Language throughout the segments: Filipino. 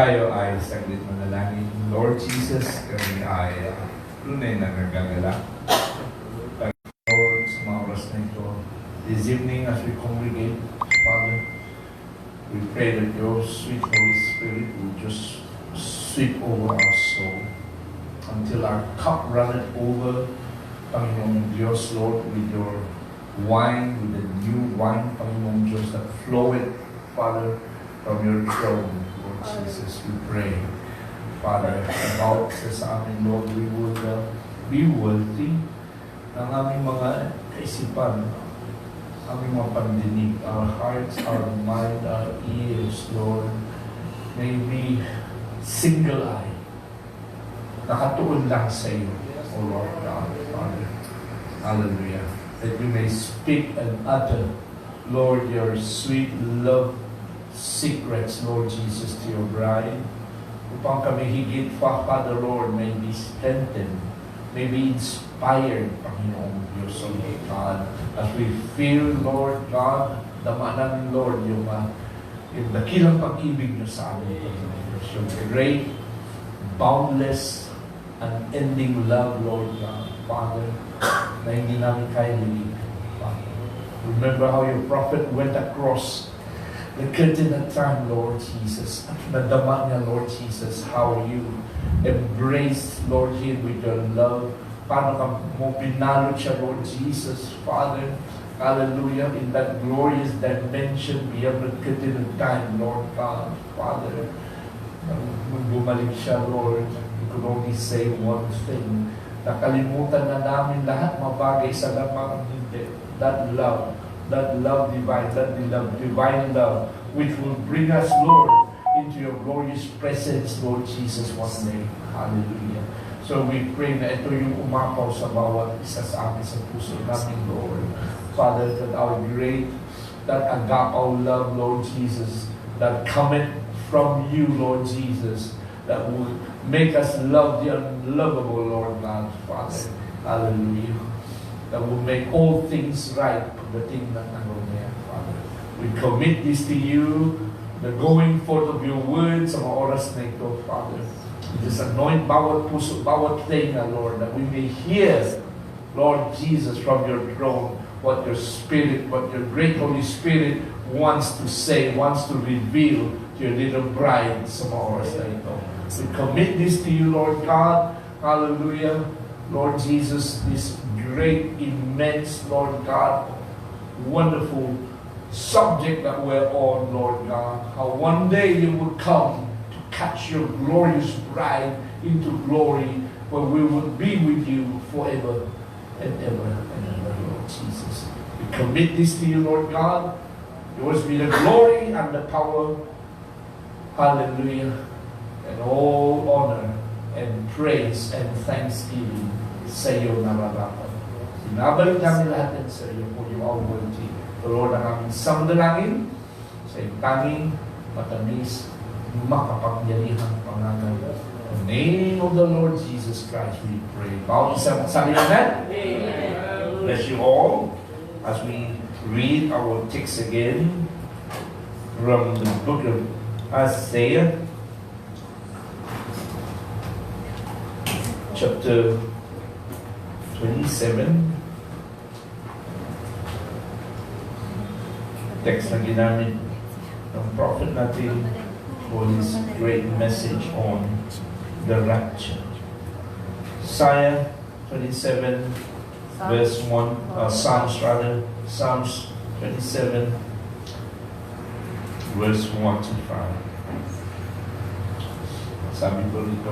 Tayo ay saglit manalangin. Lord Jesus, kami ay tunay na nagagala. Lord, sa mga oras na ito, this evening as we congregate, Father, we pray that your sweet Holy Spirit will just sweep over our soul until our cup runneth over, Panginoon Diyos, Lord, with your wine, with the new wine, Panginoon Diyos, that floweth, Father, from your throne. Lord Jesus, we pray, Father, about sa amin, Lord, we would be worthy ng aming mga kaisipan, aming mga pandinig, our hearts, our mind, our ears, Lord, may be single eye, nakatuon lang sa iyo, O Lord God, Father. Hallelujah. That we may speak and utter, Lord, your sweet love secrets, Lord Jesus, to your bride. Upang kami higit pa, Father, Lord, may be strengthened, may be inspired, Panginoon Diyos, O God, as we feel, Lord God, dama namin, Lord, yung dakilang pag-ibig niyo sa amin, Panginoon Diyos, yung great, boundless, unending love, Lord God, Father, na hindi namin kaya liligin, Father. Remember how your prophet went across the curtain at time, Lord Jesus. At nadama niya, Lord Jesus, how you embraced, Lord, him with your love. Paano ka mo pinalo siya, Lord Jesus, Father. Hallelujah. In that glorious dimension beyond the curtain of time, Lord God, Father. Nung bumalik siya, Lord, we could only say one thing. Nakalimutan na namin lahat mabagay sa lamang hindi. That love divine, divine love, which will bring us, Lord, into your glorious presence, Lord Jesus, one day. Hallelujah. So we pray na ito yung umapaw sa bawat isa sa amin sa puso namin, Lord. Father, that our great, that agapaw love, Lord Jesus, that cometh from you, Lord Jesus, that will make us love the unlovable, Lord God, Father. Hallelujah. That will make all things right, pagdating ng niya, Father. We commit this to you, the going forth of your words sa mga oras na ito, Father. Just anoint bawat puso, bawat tenga, Lord, that we may hear, Lord Jesus, from your throne, what your Spirit, what your great Holy Spirit wants to say, wants to reveal to your little bride sa mga oras na ito. We commit this to you, Lord God. Hallelujah. Lord Jesus, this great, immense, Lord God, wonderful subject that we're on, Lord God. How one day you would come to catch your glorious bride into glory, where we would be with you forever and ever and ever, Lord Jesus. We commit this to you, Lord God. Yours be the glory and the power. Hallelujah. And all honor and praise and thanksgiving sa iyo nararapat. Sinabalik namin lahat yan sa iyo, for you are worthy. The Lord, ang aming samdalangin sa iyong tanging, matamis, makapangyarihang pangalan. In the name of the Lord Jesus Christ, we pray. Bow sa sabi natin. Amen. Bless you all as we read our text again from the book of Isaiah, chapter 27. Text na ginamit ng prophet natin for his great message on the rapture. Isaiah 27 verse 1, Psalms 27 verse 1 to 5. Sabi ko rito,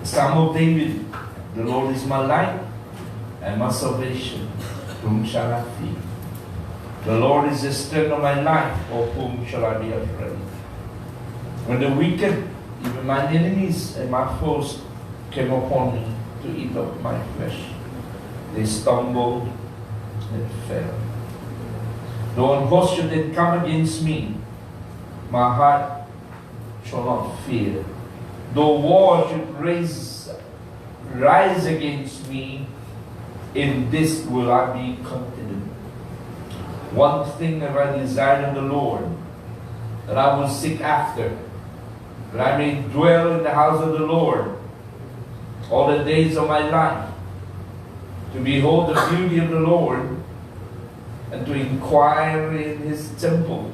Psalm of David, the Lord is my light and my salvation, whom shall I fear? The Lord is the strength of my life, of whom shall I be afraid? When the wicked, even my enemies and my foes, came upon me to eat up my flesh, they stumbled and fell. Though an host should then come against me, my heart shall not fear. Though war should rise against me, in this will I be confident. One thing have I desired of the Lord, that I will seek after, that I may dwell in the house of the Lord all the days of my life, to behold the beauty of the Lord, and to inquire in His temple.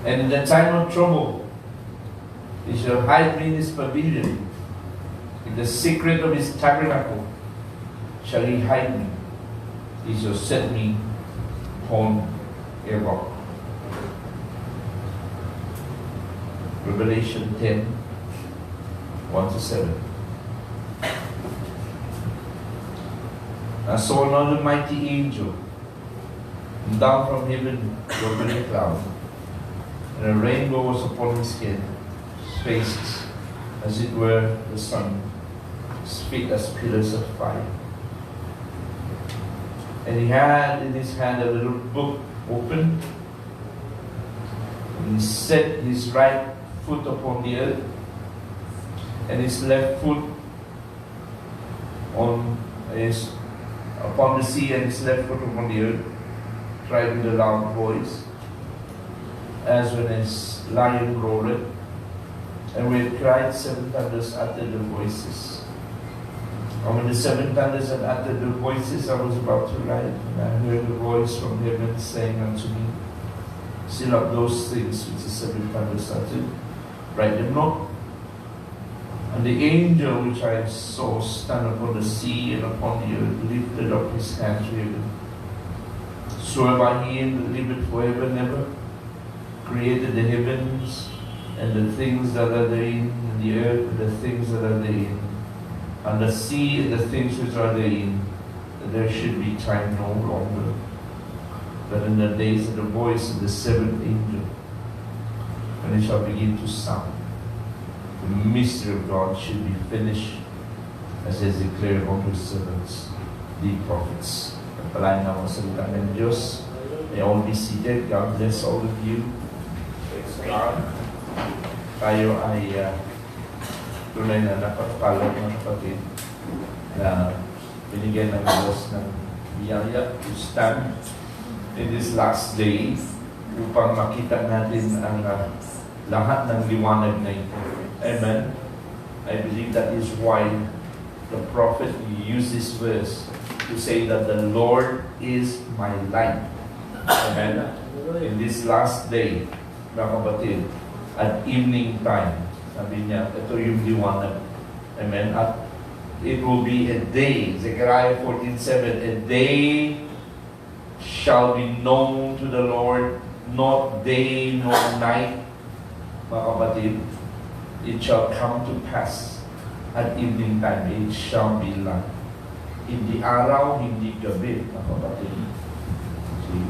And in the time of trouble, He shall hide me in His pavilion. In the secret of His tabernacle shall He hide me. He shall set me upon a rock. Revelation 10, 1-7. I saw another mighty angel come down from heaven over a cloud, and a rainbow was upon his head, his face as it were the sun, his feet as pillars of fire. And he had in his hand a little book open, and he set his right foot upon the earth, and his left foot upon the sea, and his left foot upon the earth, cried with a loud voice, as when a lion roared. And when it cried, 7 thunders uttered their voices. And when the 7 thunders had uttered their voices, I was about to write, and I heard a voice from heaven saying unto me, seal up those things which the 7 thunders uttered, write them not. And the angel which I saw stand upon the sea and upon the earth lifted up his hands to heaven, swore by Him that liveth forever and ever, created the heavens and the things that are therein, and the earth and the things that are therein, and the sea and the things which are therein, that there should be time no longer, that in the days of the voice of the 7th angel, when it shall begin to sound, the mystery of God should be finished, as He has declared unto His servants, the prophets. Pagpalain na mga salita ng Diyos. May all be seated. God bless all of you. Praise God. Tayo ay tunay na napagpalad mga kapatid na binigyan ng Diyos ng biyaya to stand in this last day upang makita natin ang lahat ng liwanag na ito. Amen. I believe that is why the prophet used this verse to say that the Lord is my light. Amen. In this last day, mga kapatid, at evening time, sabi niya, ito yung liwanag. Amen. At it will be a day, Zechariah 14:7, a day shall be known to the Lord, not day nor night, mga kapatid. It shall come to pass at evening time, it shall be light. Hindi araw, hindi gabi, mga kapatid. See?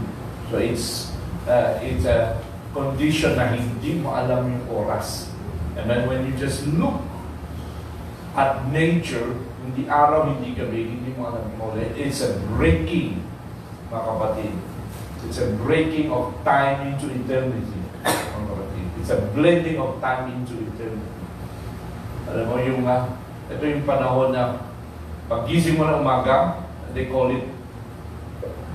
So it's a condition na hindi mo alam yung oras. And then when you just look at nature, hindi araw, hindi gabi, hindi mo alam yung oras. It's a breaking, mga kapatid. It's a breaking of time into eternity, mga kapatid. It's a blending of time into eternity. Alam mo yung, ito yung panahon na paggising mo ng umaga, they call it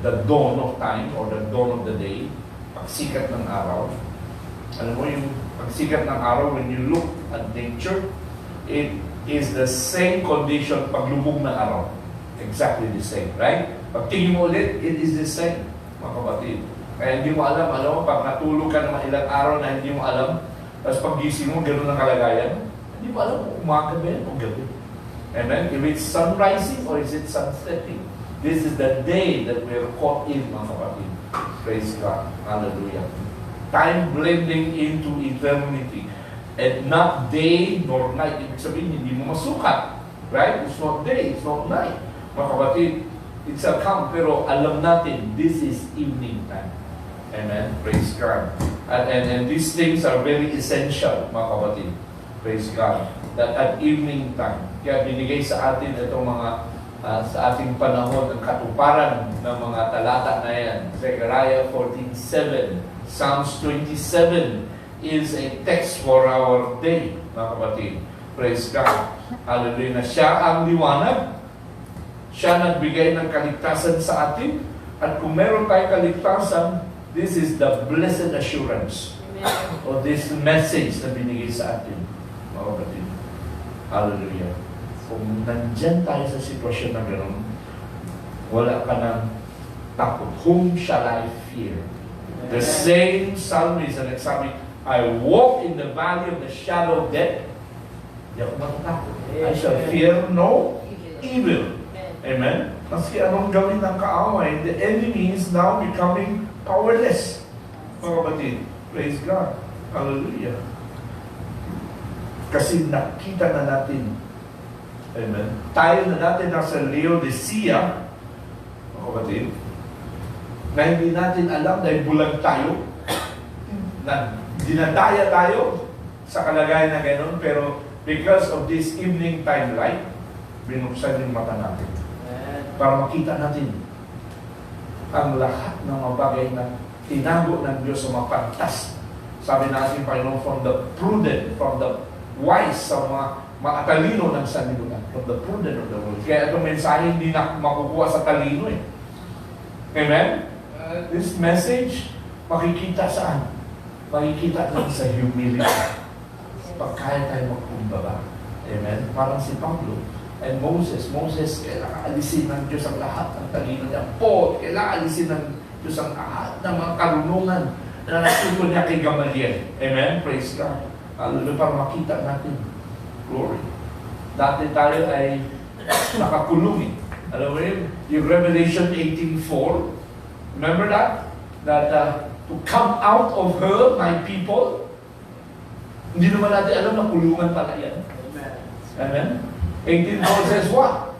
the dawn of time or the dawn of the day, pagsikat ng araw. Alam mo yung pagsikat ng araw, when you look at nature, it is the same condition paglubog ng araw. Exactly the same, right? Pagtingin mo ulit, it is the same, mga kapatid. Kaya hindi mo alam, pag natulog ka ng ilang araw na hindi mo alam, tapos paggising mo, gano'n ang kalagayan, hindi mo alam kung umaga ba yan o gabi. Amen? If it's sun rising or is it sun setting, this is the day that we are caught in, mga kapatid. Praise God. Hallelujah. Time blending into eternity. And not day nor night. Ibig sabihin, hindi mo masukat. Right? It's not day, it's not night. Mga kapatid, it's a camp, pero alam natin, this is evening time. Amen? Praise God. And these things are very essential, mga kapatid. Praise God. That at evening time, kaya binigay sa atin itong mga sa ating panahon ang katuparan ng mga talata na yan. Zechariah 14:7, Psalms 27 is a text for our day, mga kapatid. Praise God. Hallelujah. Na siya ang liwanag. Siya nagbigay ng kaligtasan sa atin. At kung meron tayong kaligtasan, this is the blessed assurance O this message na binigay sa atin, mga kapatid. Hallelujah. Kung nandyan tayo sa sitwasyon na gano'n, wala ka ng takot. Whom shall I fear? The same psalmist na nagsabi, I walk in the valley of the shadow of death. Hindi ako matatakot. I shall fear no evil. Amen? Maski anong gawin ng kaaway, the enemy is now becoming powerless. Mga kapatid, praise God. Hallelujah. Kasi nakita na natin, amen, tayo na natin nasa Laodicea, mga kapatid, na hindi natin alam dahil bulag tayo, na dinadaya tayo sa kalagayan na gano'n, pero because of this evening time light, binuksan yung mata natin para makita natin ang lahat ng mga bagay na tinago ng Diyos sa mga pantas. Sabi natin, Panginoon, from the prudent, from the wise, sa mga talino ng sanlibutan, from the prudent of the world. Kaya itong mensahe hindi na makukuha sa talino eh. Amen? This message, makikita saan? Makikita lang sa humility. Pagkaya tayo magkumbaba. Amen? Parang si Pablo and Moses, kailangan alisin ng Diyos ang lahat ng talino niya. Paul, kailangan alisin ng Diyos ang lahat ng mga karunungan na natuto niya kay Gamaliel. Amen? Praise God. Hallelujah, para makita natin. Glory. Dati tayo ay nakakulong eh. Alam mo yun? Yung Revelation 18:4, remember that? That to come out of her, my people. Hindi naman natin alam na kulungan pala yan. Amen? 18:4 says what?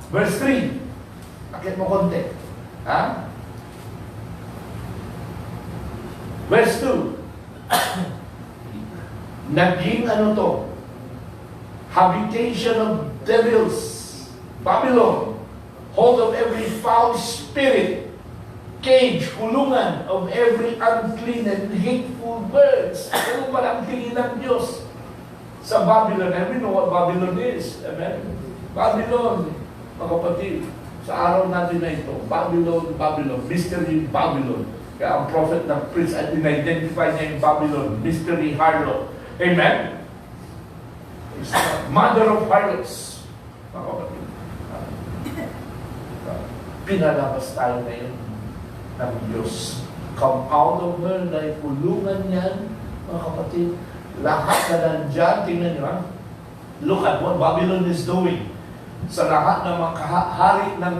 Verse 3. Akit mo konti. Verse 2. Naging ano to? Habitation of devils. Babylon. Hold of every foul spirit. Cage, kulungan of every unclean and hateful birds. Ano pala ang tingin ng Diyos sa Babylon? And we know what Babylon is. Amen? Babylon, mga kapatid, sa araw natin na ito, Babylon, mystery Babylon. Kaya ang prophet ng prince ay in-identify niya yung Babylon, mystery harlot. Amen? It's the mother of harlots. Mga kapatid. Pinalabas tayo ngayon ng Diyos. Come out of her, dahil kulungan yan, mga kapatid. Lahat na nandyan, tingnan nyo ha. Look at what Babylon is doing sa lahat ng mga kahari ng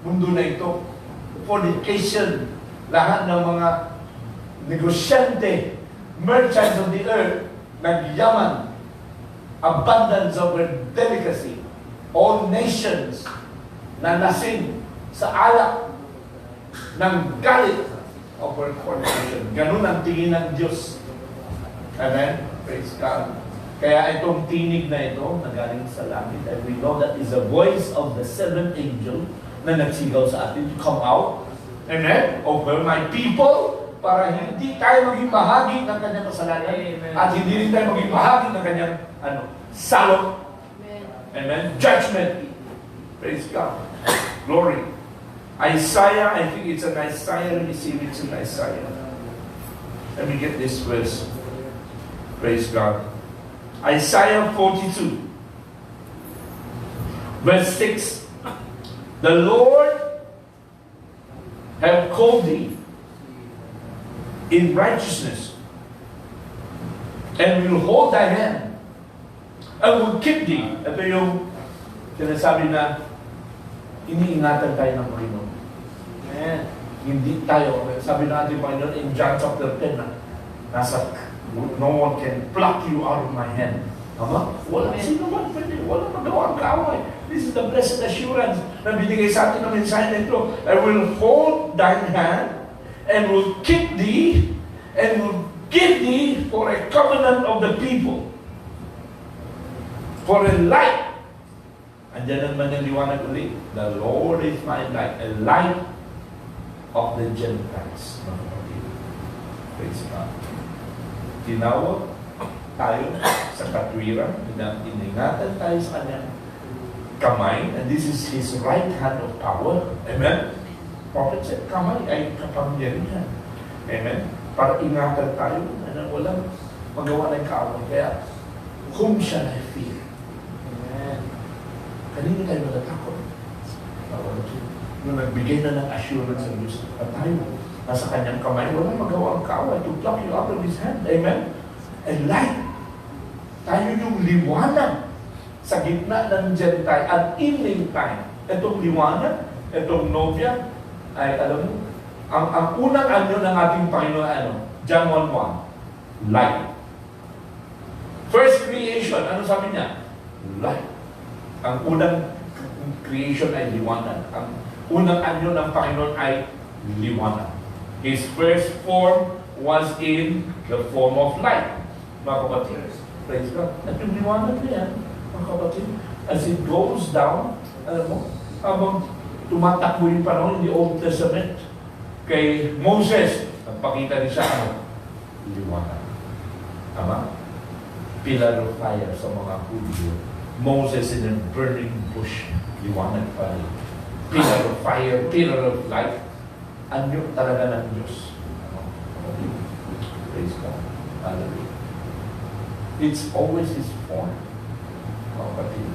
mundo na ito. Fornication, lahat ng mga negosyante, merchants of the earth, nagyaman, abundance of their delicacy, all nations na lasing sa alak ng galit of her fornication. Ganun ang tingin ng Diyos. Amen? Praise God. Kaya itong tinig na ito na galing sa langit, and we know that is the voice of the seventh angel na nagsigaw sa atin to come out. Amen? Over my people, para hindi tayo maging bahagi ng kanyang kasalanan. Amen. At hindi rin tayo maging bahagi ng kanyang salot. Amen? Judgment. Praise God. Glory. Isaiah, I think it's an Isaiah. Let me see if it's an Isaiah. Let me get this verse. Praise God. Isaiah 42, verse 6. The Lord have called thee in righteousness, and will hold thy hand, and will keep thee. Ito yung sinasabi na iniingatan tayo ng Panginoon. Amen. Hindi tayo, sabi natin Panginoon in John chapter 10 na nasa no one can pluck you out of my hand. Wala sino man pwede. Wala magawa ang kaaway. This is the blessed assurance na binigay sa atin ng mensahe na ito. I will hold thine hand and will keep thee and will give thee for a covenant of the people. For a light. Andiyan naman yung liwanag ulit. The Lord is my light. A light of the Gentiles. Praise God. Tinawag tayo sa katwiran, iningatan tayo sa kanyang kamay, and this is His right hand of power. Amen? Prophet said, kamay ay kapangyarihan. Amen? para ingatan tayo na walang magawa ng kaaway. Kaya, whom shall I fear? Amen. Kanina tayo natatakot. Nung nagbigay na ng assurance sa Diyos at tayo, nasa kanyang kamay, walang magawa ang kaaway to pluck you out of His hand. Amen? And light. Tayo yung liwanag sa gitna ng Gentile at evening time. Itong liwanag, itong nobya, ay alam mo, ang unang anyo ng ating Panginoon, John 1:1, light. First creation, ano sabi niya? Light. Ang unang creation ay liwanag. Ang unang anyo ng Panginoon ay liwanag. His first form was in the form of light. Mga kapatid, praise God. At yung liwanag na yan, mga kapatid, as it goes down, alam mo, habang tumatakbo yung panahon in the Old Testament, kay Moses, nagpakita rin siya, liwanag. Tama? Pillar of fire sa mga Hudyo. Moses in a burning bush, liwanag pa rin. Pillar of fire, pillar of light. Anyo talaga ng Diyos. Praise God. Hallelujah. It's always His form. Kapatid.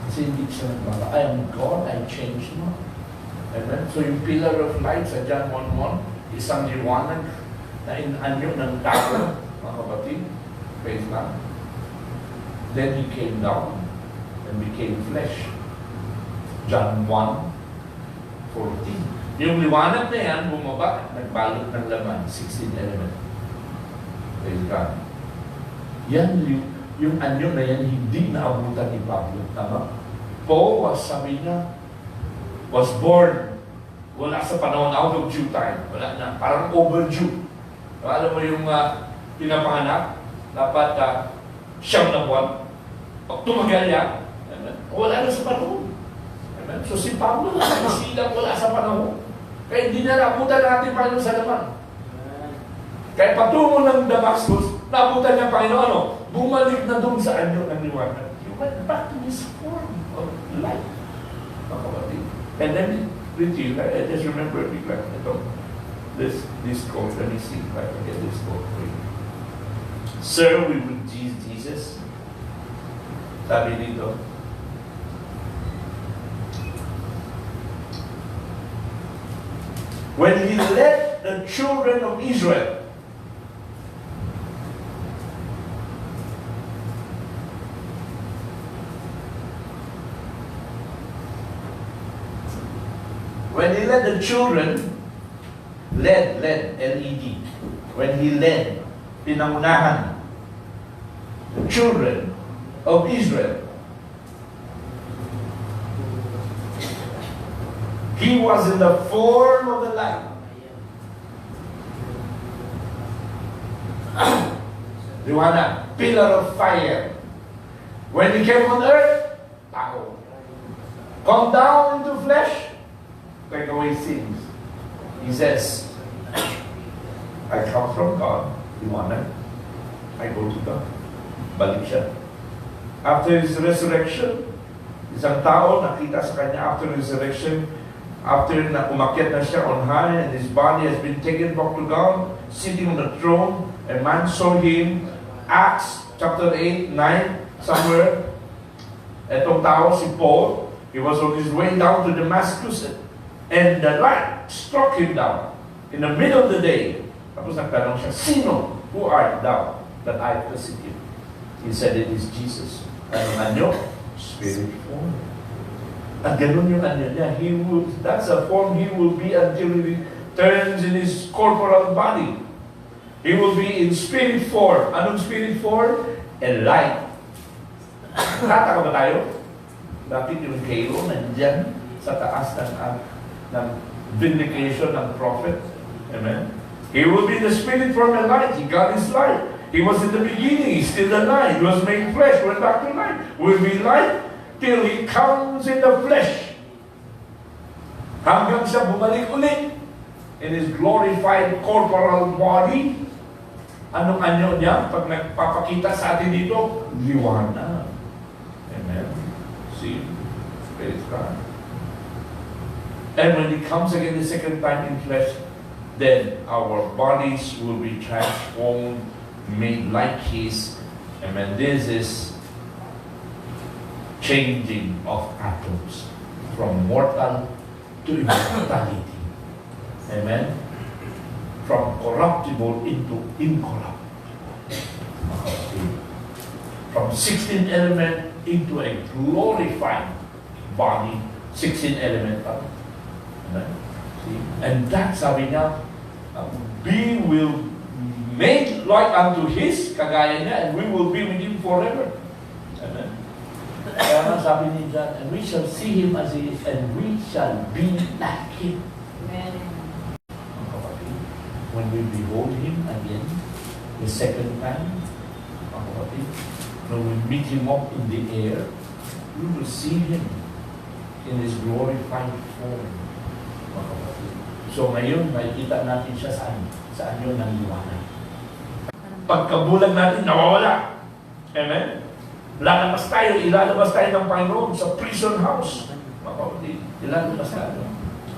Kasi hindi siya nagmala, I am God, I change not. Amen? So yung pillar of light sa John 1:1, isang liwanag na inanyo ng tao, mga kapatid. Praise God. Then He came down and became flesh. John 1:14. Yung liwanag na yan, bumaba, nagbalot ng laman, 16 element. Praise God. Yan, yung anyo na yan, hindi naabutan ni Pablo. Tama? Paul sabi niya, was born, wala sa panahon out of due time. Wala na, parang overdue. Alam mo yung pinapanganak, dapat siyam na buwan. Pag tumagal yan, wala na sa panahon. So si Pablo, silang wala sa panahon. Kaya hindi na naabutan natin Panginoon sa laman. Kaya patungo ng Damascus, naabutan niya Panginoon, bumalik na doon sa anyo ng liwanag. He went back to His form of light. And then, with you, I just remember this quote. Let me see if I can get this quote for you. Sir, we would Jesus. Sabi dito, when He led the children of Israel, led, L-E-D. When He led, pinangunahan, the children of Israel, He was in the form of the light. Liwanag, pillar of fire. When He came on earth, tao. Come down into flesh, take away sins. He says, I come from God, liwanag. I go to God. Balik siya. After His resurrection, isang tao nakita sa Kanya after resurrection, after na umakyat na siya on high and His body has been taken back to God, sitting on the throne, a man saw Him. Acts chapter 8, 9, somewhere. Etong tao, si Paul, he was on his way down to Damascus and the light struck him down in the middle of the day. Tapos nagtanong siya, sino? Who art thou that I persecute? He said, it is Jesus. Anong anyo? Spirit form. At ganun yung anyo niya. That's a form He will be until He returns in His corporal body. He will be in spirit form. Anong spirit form? A light. Nakataka ba tayo? Bakit yung kayo nandyan sa taas ng vindication ng prophet? Amen? He will be the spirit form and light. He got His light. He was in the beginning. He's still the light. He was made flesh. Went back to light. Will be light till He comes in the flesh. Hanggang siya bumalik ulit in His glorified corporal body. Anong anyo niya? Pag nagpapakita sa atin dito, liwanag. Amen. See? Praise God. And when He comes again the second time in flesh, then our bodies will be transformed, made like His. Amen. This is changing of atoms from mortal to immortality. Amen. From corruptible into incorruptible. From 16 element into a glorified body, 16 elemental. Amen. See? And that, sabi niya, we will make like unto His, kagaya niya, and we will be with Him forever. Amen. Kaya nga sabi ni John, and we shall see Him as He is, and we shall be like Him. Amen. When we behold Him again, the second time, when we meet Him up in the air, we will see Him in His glorified form. So ngayon, makikita natin siya saan? Saan yun ang liwanag? Pagkabulag natin, nawawala. Amen? Lalabas tayo, ilalabas tayo ng Panginoon sa prison house. Mga kapatid, ilalabas tayo.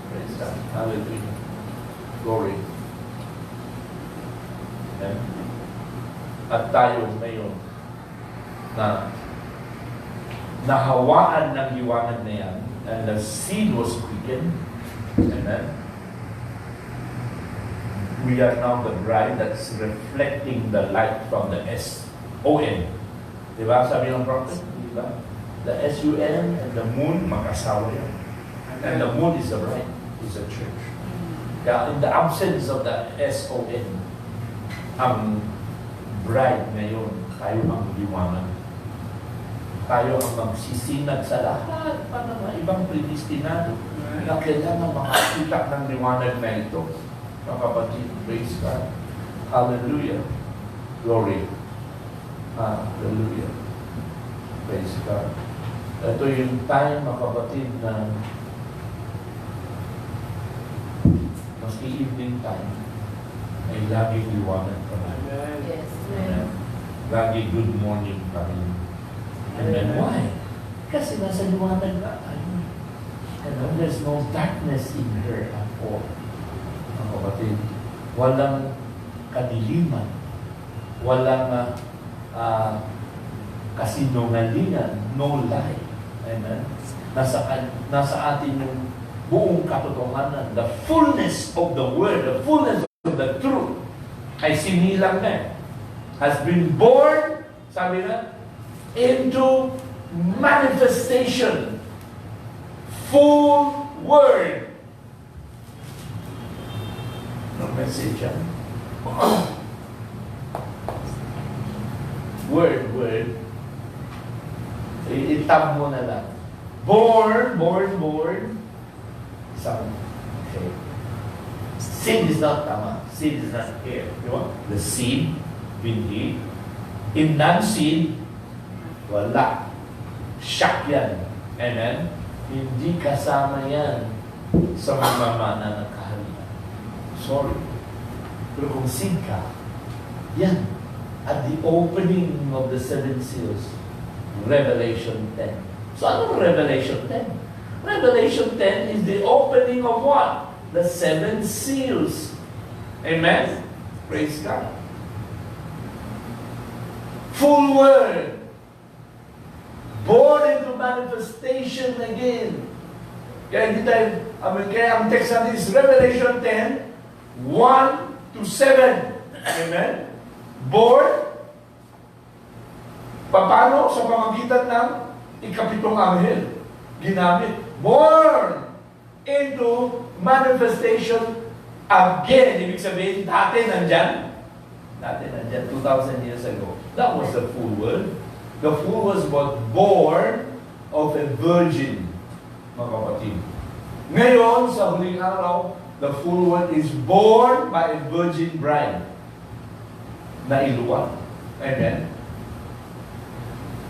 Praise God. Hallelujah. Glory. Amen? At tayo ngayon na nahawaan ng liwanag na yan, and the seed was quickened. Amen? We are now the bride that's reflecting the light from the S-O-N. Diba? Sabi ng prophet? Diba? The S-U-N and the moon, magkasawa yan. And the moon is the bride, is the church. Kaya in the absence of the S-O-N, ang bride ngayon, tayo ang liwanag. Tayo ang magsisinag sa lahat pa ng ibang predestinado na kailangan makakita ng liwanag na ito. Mga kapatid, praise God. Hallelujah. Glory. Hallelujah. Praise God. Ito yung time, mga kapatid, na maski evening time, ay laging liwanag pa rin. Yes. Amen. Lagi good morning pa rin. And then why? Kasi nasa liwanag na tayo. And there's no darkness in her at all. Mga kapatid, walang kadiliman, walang kasinungalingan, no lie. Amen? Nasa atin yung buong katotohanan, the fullness of the word, the fullness of the truth, ay sinilang na, has been born, sabi na, into manifestation. Full word. No message yan. Word. Itab mo na lang. Born. Isang, okay. Seed is not tama. Seed is not here. You know? The seed, binhi. In non-seed, wala. Shock yan. Amen? Hindi kasama yan sa mamamana ng kaharian. Sorry. Pero kung seed ka, yan. At the opening of the seven seals, Revelation 10. So ano Revelation 10? Revelation 10 is the opening of what? The seven seals. Amen? Praise God. Full word. Born into manifestation again. Kaya hindi tayo, kaya ang text natin is Revelation 10, 1 to 7. Amen? Born. Paano? Sa pamagitan ng ikapitong anghel. Ginamit. Born into manifestation again. Ibig sabihin, dati nandyan. 2,000 years ago. That was the full word. The fool was born of a virgin, mga kapatid. Ngayon, sa huling araw, the full word is born by a virgin bride na iluwag. Amen?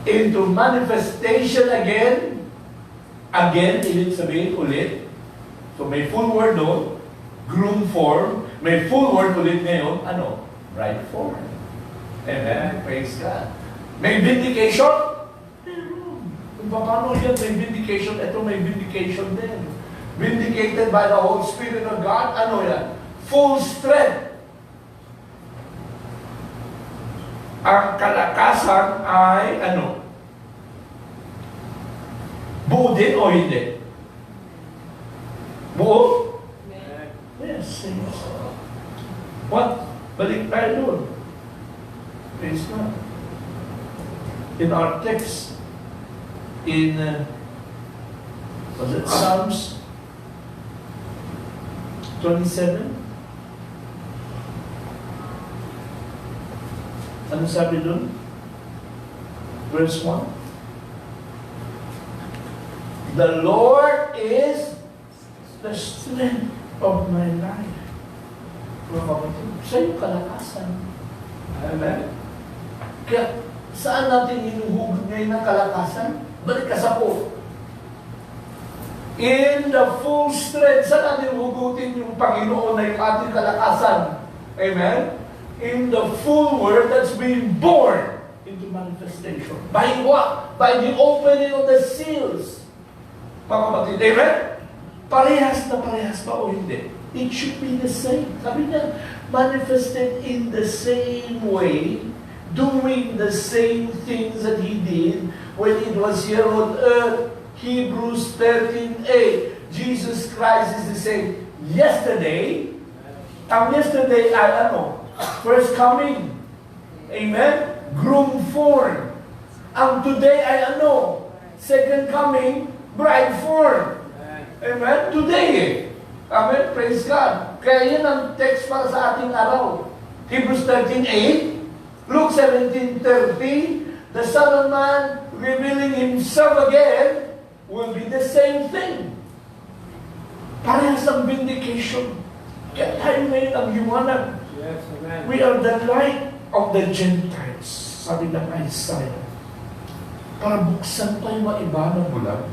Into manifestation again. Again, ibig sabihin ulit. So may full word doon, groom form. May full word ulit ngayon, ano? Bride form. Amen? Praise God. May vindication? Kung paano yan, may vindication. Ito may vindication din. Vindicated by the Holy Spirit of God. Ano yan? full strength. Ang kalakasan ay ano? Buo din o hindi? Buo? Yes. What? Balik tayo doon. Praise God. In our text, in was it Psalms 27? Ano sabi doon? Verse 1. The Lord is the strength of my life. Siya yung kalakasan. Amen? Kaya, saan natin hinuhugod ngayon ng kalakasan? Balik ka sa po. In the full strength, saan natin hugutin yung Panginoon na yung ating kalakasan? Amen? In the full word that's being born into manifestation. By what? By the opening of the seals. Mga kapatid, amen? Parehas na parehas ba o hindi? It should be the same. Sabi niya, manifested in the same way, doing the same things that He did when it was here on earth. Hebrews 13:8. Jesus Christ is the same yesterday. Ang yesterday ay ano? First coming. Amen? Groom form. Ang today ay ano? Second coming, bride form. Amen? Today. Amen? Praise God. Kaya yan ang text para sa ating araw. Hebrews 13:8, Luke 17:30, the Son of Man revealing Himself again will be the same thing. Parehas ang vindication. Kaya tayo ngayon ang liwanag. Yes, amen. We are the light of the Gentiles. Sabi ng Isaiah. Para buksan pa yung mga iba ng bulag.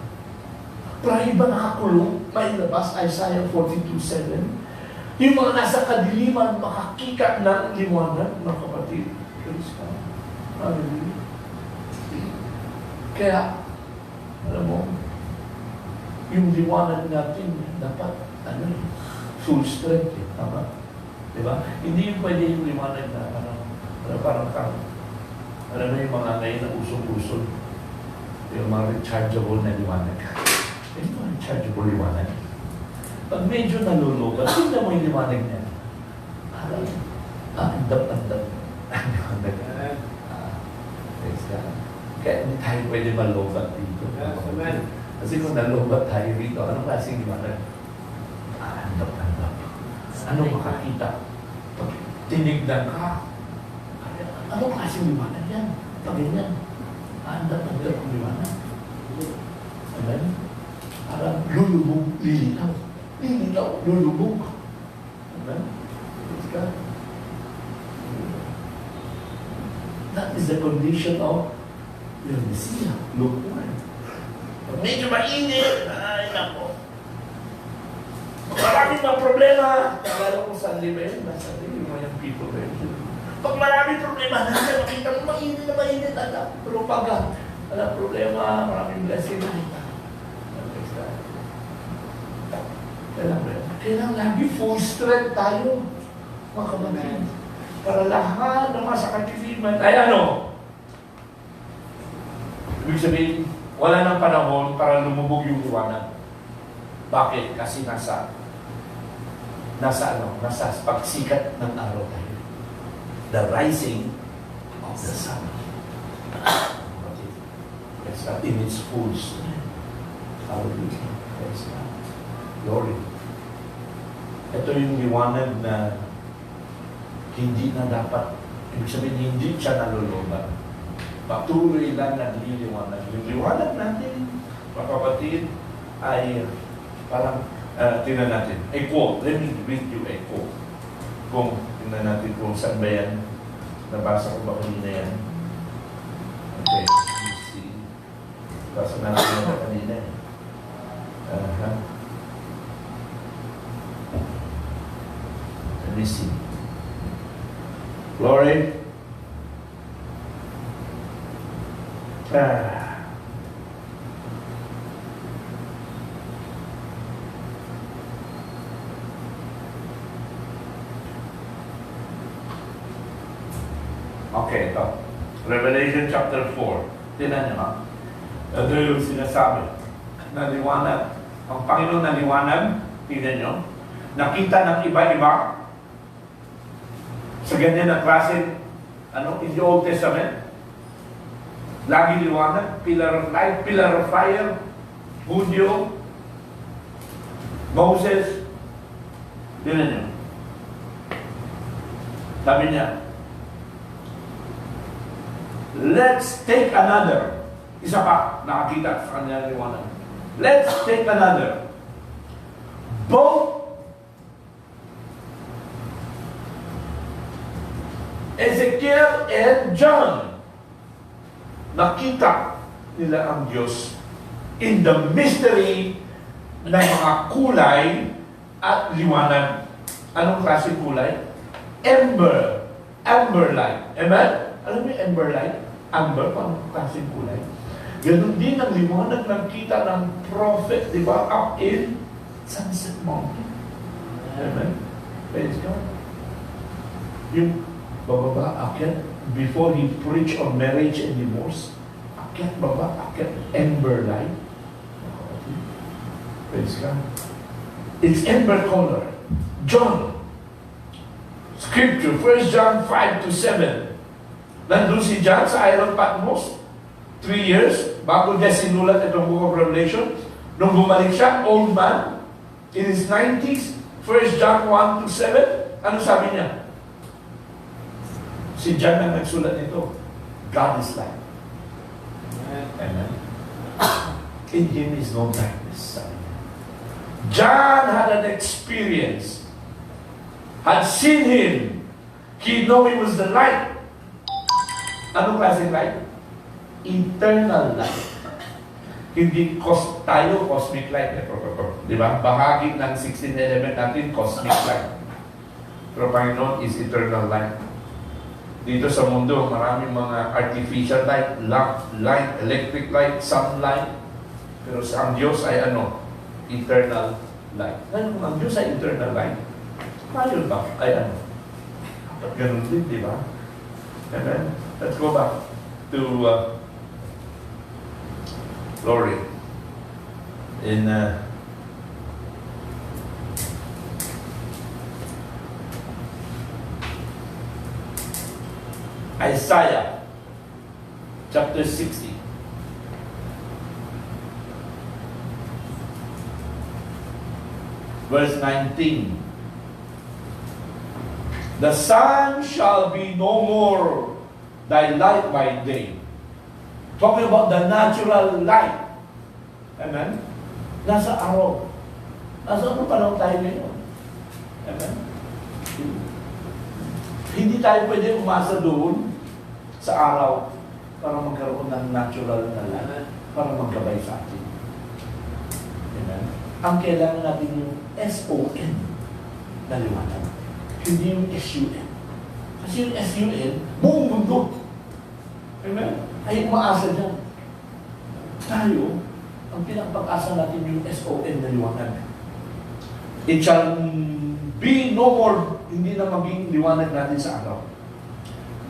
Para iba nakakulong, may labas, Isaiah 42:7. Yung mga nasa kadiliman, makakita ng liwanag, mga kapatid. Praise God. Hallelujah. Kaya, alam mo, yung liwanag natin, dapat, full strength. Tama? Diba? Hindi yung pwede yung liwanag na, parang alam mo yung mga ngayon na usong-usong, yung mga rechargeable na liwanag. Yung mga rechargeable liwanag. Pag medyo nalulubat, tingnan mo yung liwanag niya. Parang, andap-andap. Liwanag. Praise God. Kaya hindi tayo pwede malubat dito. Yes, amen. Kasi kung nalubat tayo dito, anong klaseng liwanag? Andap-andap. Anong makakita? Pag tinignan ka, anong klaseng liwanag yan? Pag ganyan, andap-andap ang liwanag. Amen? Parang lulubog, lilitaw. Lilitaw, lulubog. Amen? Praise God. That is the condition of your Messiah. Lukewarm. Pag medyo mainit, ay nako. Maraming mga problema. Kagala ko sa limen, nasa yung mga people there. Pag maraming problema, nasa makita mo mainit na mainit. Pero pag walang problema, maraming blessing na. Kailangan lagi full strength tayo, mga kapatid. Para lahat ng mga sakatiliman ay ano? Ibig sabihin, wala nang panahon para lumubog yung liwanag. Bakit? Kasi nasa pagsikat ng araw tayo. The rising of the sun. Yes, in its full strength. Hallelujah. Yes, God. Glory. Ito yung liwanag na hindi na dapat, ibig sabihin, hindi siya nalulubat. Patuloy lang nagliliwanag. Yung liwanag natin, mga kapatid, ay parang, tingnan natin, a quote. Let me read you a quote. Kung, tingnan natin kung saan ba yan. Nabasa ko ba kanina yan? Okay, let's see. Basa natin yan kanina. Let me see. Glory. Okay, ito. Revelation chapter 4. Tingnan niyo ha. Ito yung sinasabi. Naliwanag. Ang Panginoon naliwanag. Tingnan niyo. Nakita ng iba-iba sa ganyan na klase in the Old Testament. Lagi liwanag. Pillar of light, pillar of fire. Hudyo. Moses. Tingnan niyo. Sabi niya, let's take another. Isa pa, nakakita sa kanya liwanag. Let's take another. Both Ezekiel and John, nakita nila ang Diyos in the mystery ng mga kulay at liwanag. Anong klaseng kulay? Amber. Amber light. Amen? Alam mo yung amber light? Amber, paano klaseng kulay? Ganun din ang liwanag ng kita ng prophet, di ba? Up in Sunset Mountain. Amen? Praise God. Yung bababa, akyat, before he preached on marriage and divorce, akyat baba, akyat amber light. Praise God. It's amber color. John, Scripture, 1 John 5 to 7. Nandun si John sa Island Patmos. 3 years bago niya sinulat itong Book of Revelation. Nung bumalik siya, old man, in his 90s, 1 John 1 to 7. Ano sabi niya? Si John ang nagsulat nito. God is light. Amen. In him is no darkness. Sabi niya. John had an experience. Had seen him. He know he was the light. Anong klaseng light? Eternal light. Hindi tayo cosmic light. Di ba? Bahagi ng 16 element natin, cosmic light. Pero Panginoon is eternal light. Dito sa mundo, maraming mga artificial light, lamp light, electric light, sunlight. Pero sa ang Diyos ay eternal light. Ngayon, kung ang Diyos ay eternal light, tayo ba ay dapat ganun din, di ba? Amen? Let's go back to glory. In Isaiah chapter 60. Verse 19. The sun shall be no more thy light by day. Talking about the natural light. Amen? Nasa araw. Nasa panahon tayo ngayon. Amen? Hindi tayo pwede umasa doon sa araw para magkaroon ng natural na light, para magkabay sa atin. Amen? Ang kailangan natin yung SON na liwanag. Hindi yung SUN. Kasi yung SUN, buong mundo. Amen? Ay umaasa dyan. Tayo, ang pinapag-asa natin yung SON na liwanag. It shall be no more, hindi na maging liwanag natin sa araw.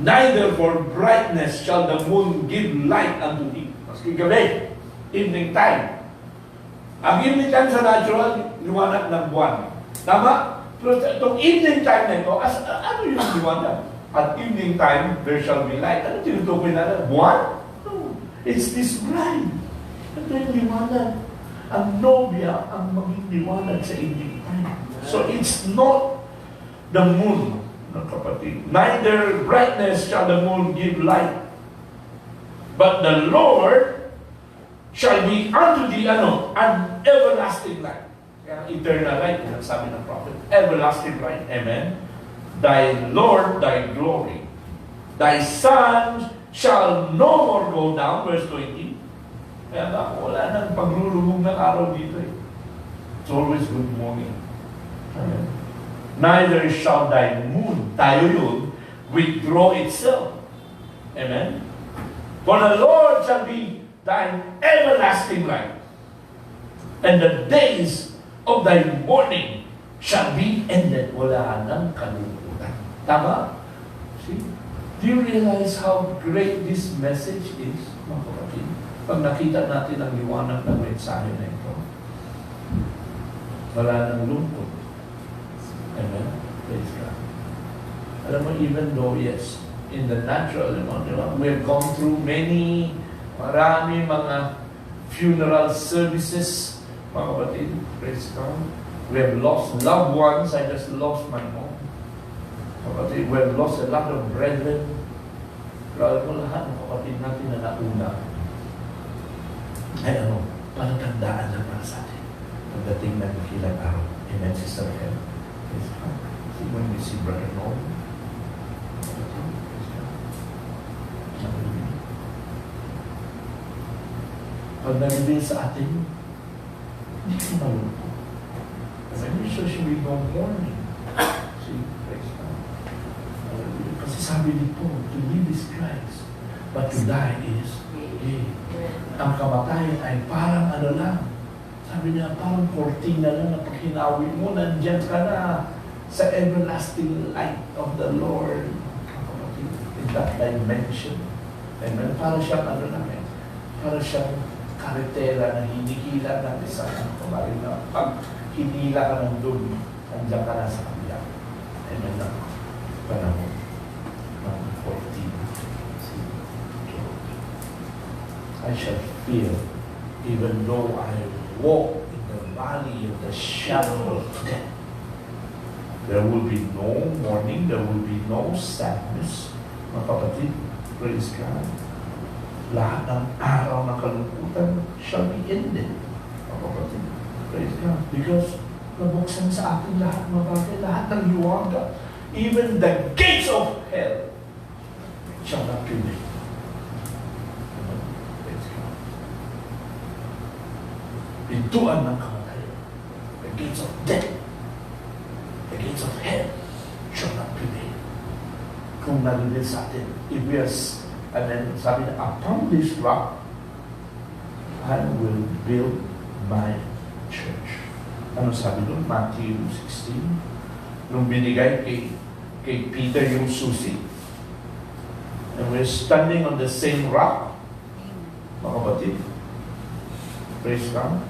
Neither for brightness shall the moon give light unto thee. Maski gabi, evening time. Ang evening time sa natural, liwanag ng buwan. Tama? Pero itong evening time na ito, ano yung liwanag? At evening time, there shall be light. Ano tinutukoy natin? Buwan? No. It's this bride. Ito yung liwanag. Ang nobya ang maging liwanag sa evening time. So it's not the moon, ng kapatid. Neither brightness shall the moon give light. But the Lord shall be unto thee, an everlasting light. Kaya eternal light, yan sabi ng prophet. Everlasting light. Amen. Thy Lord, thy glory. Thy sun shall no more go down. Verse 20. Kaya wala nang paglulubog ng araw dito eh. It's always good morning. Amen. Neither shall thy moon, tayo yun, withdraw itself. Amen. For the Lord shall be thy everlasting light. And the days of thy mourning shall be ended. Wala nang kalungkutan. Tama? See? Do you realize how great this message is, mga kapatid? Pag nakita natin ang liwanag ng mensahe na ito, wala nang lungkot. Amen? Praise God. Alam mo, even though, yes, in the natural, we have gone through marami mga funeral services, mga kapatid. Praise God. We have lost loved ones. I just lost my mom. Kapatid, we have lost a lot of brethren. Grabe mo lahat ng kapatid natin na nauna. Ay parang tandaan lang para sa atin. Pagdating ng ilang araw. Amen, Sister Helen. Praise God. See, when we see Brother Noel, pag nag-reveal sa atin, hindi ko malungkot. So should we go mourning? See, praise God. Kasi sabi dito, to live is Christ, but to die is gain. Ang kamatayan ay parang lang. Sabi niya, parang kortina lang na pag hinawi mo, nandiyan ka na sa everlasting light of the Lord. In that dimension. Amen. Para siyang para siyang karetera na hinikila natin sa kamari na pag hinila ka ng doon, nandiyan ka na sa kabila. Amen na panahon ng 14. I shall feel, even though I walk in the valley of the shadow of death, there will be no mourning, there will be no sadness. Mga kapatid, praise God. Lahat ng araw ng kalungkutan shall be ended. Mga kapatid, praise God. Because nabuksan sa atin lahat, mga kapatid, lahat ng liwanag, even the gates of hell shall not prevail. Praise God. Pintuan ng kamatayan, the gates of death, the gates of hell shall not prevail. Kung nalilin sa atin, if we are, and then sabi na, upon this rock, I will build my church. Ano sabi doon? Matthew 16. Nung binigay kay Peter yung susi. And we're standing on the same rock. Mga kapatid. Praise God.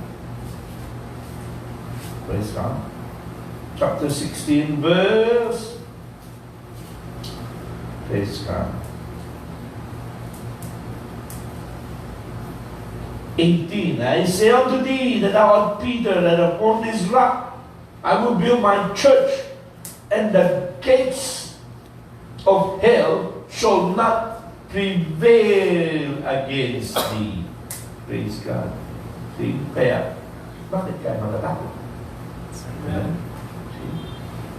Praise God. Chapter 16, verse. Praise God. 18. I say unto thee that thou art Peter, and upon this rock I will build my church, and the gates of hell shall not prevail against thee. Praise God. See? Kaya, bakit kaya matatakot? Amen.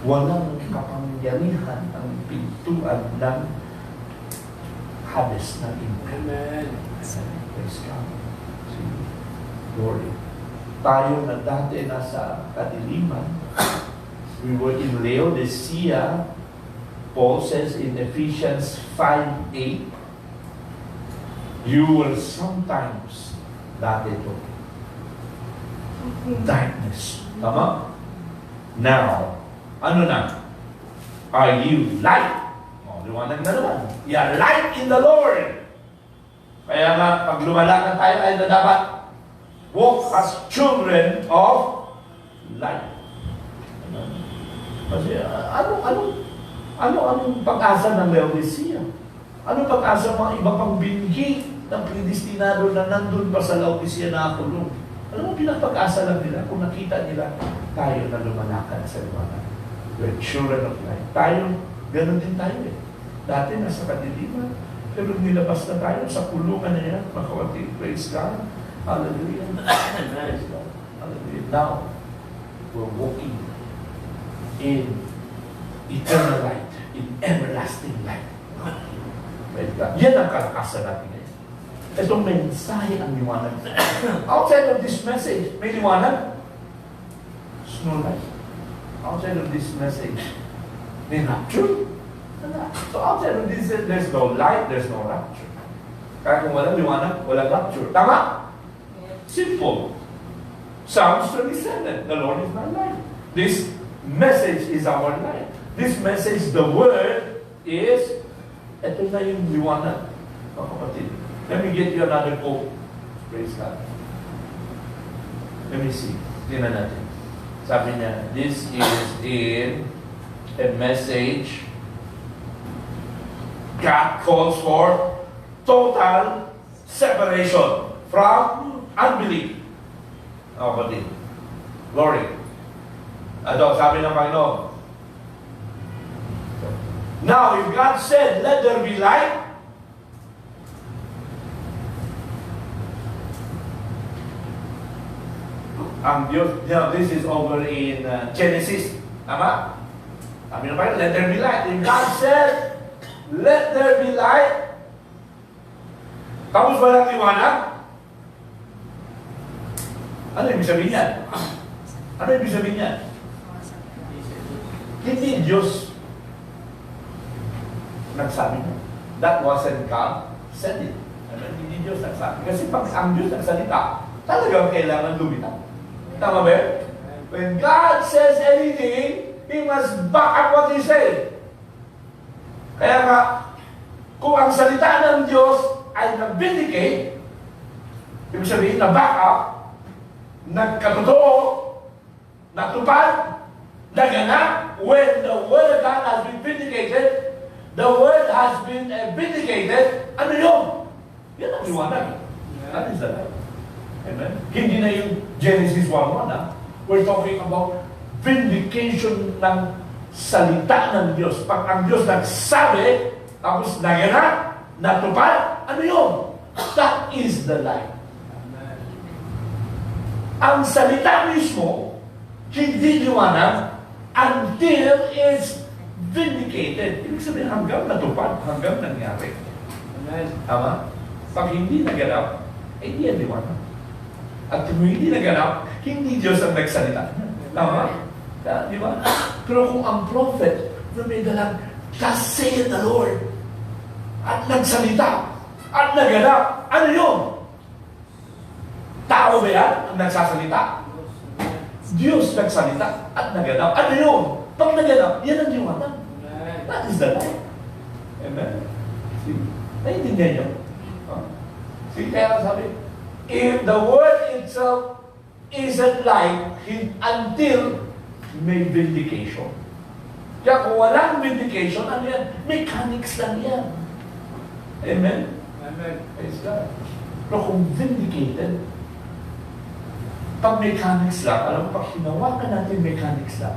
Walang kapangyarihan ang pintuan ng Hades ng Amen. Praise God. See? Glory. Tayo na dati nasa kadiliman, we were in Laodicea. Paul says in Ephesians 5:8, you will sometimes dati ito darkness. Tama? Now, ano na? Are you light? Liwanag na naman. You are light in the Lord. Kaya nga, pag lumalakad tayo ay na dapat walk as children of light. Kasi anong pag-asa ng Laodicea? Anong pag-asa ng mga ibang pang binhi ng predestinado na nandun pa sa Laodicea na kulong? Ano ang pinapag-asa lang nila kung nakita nila tayo na lumalakad sa liwanag? We're children of light. Tayo, ganun din tayo eh. Dati nasa kadiliman, pero nilabas na tayo sa kulungan na yan. Makawati, praise God. Hallelujah. Praise God. Hallelujah. Now, we're walking in eternal light, in everlasting light. Praise God. Yan ang kalakasan natin ngayon. Itong mensahe ang liwanag. Outside of this message, may liwanag? Snow light. Outside of this message, may rapture? So outside of this, there's no light, there's no rapture. Kaya kung walang liwanag, walang rapture. Tama? Simple. Psalms 27, the Lord is my light. This message is our light. This message, the word, is Ito na yung liwanag, mga kapatid. Let me get you another quote. Praise God. Let me see. Tingnan natin. Sabi niya, this is in a message. God calls for total separation from unbelief. Mga kapatid. Glory. Ito, sabi ng Panginoon. Now, if God said, let there be light, ang Diyos, this is over in Genesis. Tama? Sabi ng Panginoon, let there be light. If God said, let there be light, tapos walang liwanag, ano ibig sabihin yan? Ano ibig sabihin yan? Hindi Diyos nagsabi mo. That wasn't God said it. Hindi Diyos nagsabi. Kasi pag ang Diyos nagsalita, talagang kailangan lumitaw. Tama ba? When God says anything, He must back up what He said. Kaya nga, kung ang salita ng Diyos ay nag-vindicate, ibig sabihin na back up, nagkatotoo, natupad, naganap, when the Word of God has been vindicated, the Word has been vindicated, ano yun? Yan ang liwanag. That is the light. Amen? Hindi na yung Genesis 1:1, ha? We're talking about vindication ng salita ng Diyos. Pag ang Diyos nagsabi, tapos naganap, natupad, ano yun? That is the light. Ang salita mismo, hindi liwanag until it's vindicated. Ibig sabihin, hanggang natupad, hanggang nangyari. Tama? Pag hindi naganap, hindi yan liwanag. At kung hindi naganap, hindi Diyos ang nagsalita. Tama? Di ba? Pero kung ang prophet na may dalang, thus saith the Lord, at nagsalita, at naganap, ano yun? Tao ba yan ang nagsasalita? Diyos nagsalita at naganap. Ano yun? Pag naganap, yan ang liwanag. That is the light. Amen? See? Naintindihan nyo? Huh? See, kaya sabi, if the word itself isn't light until may vindication. Kaya kung walang vindication, ano yan? Mechanics lang yan. Amen? Amen. Praise God. Pero kung vindicated, pag mechanics lang, alam mo, pag hinawakan natin mechanics lang,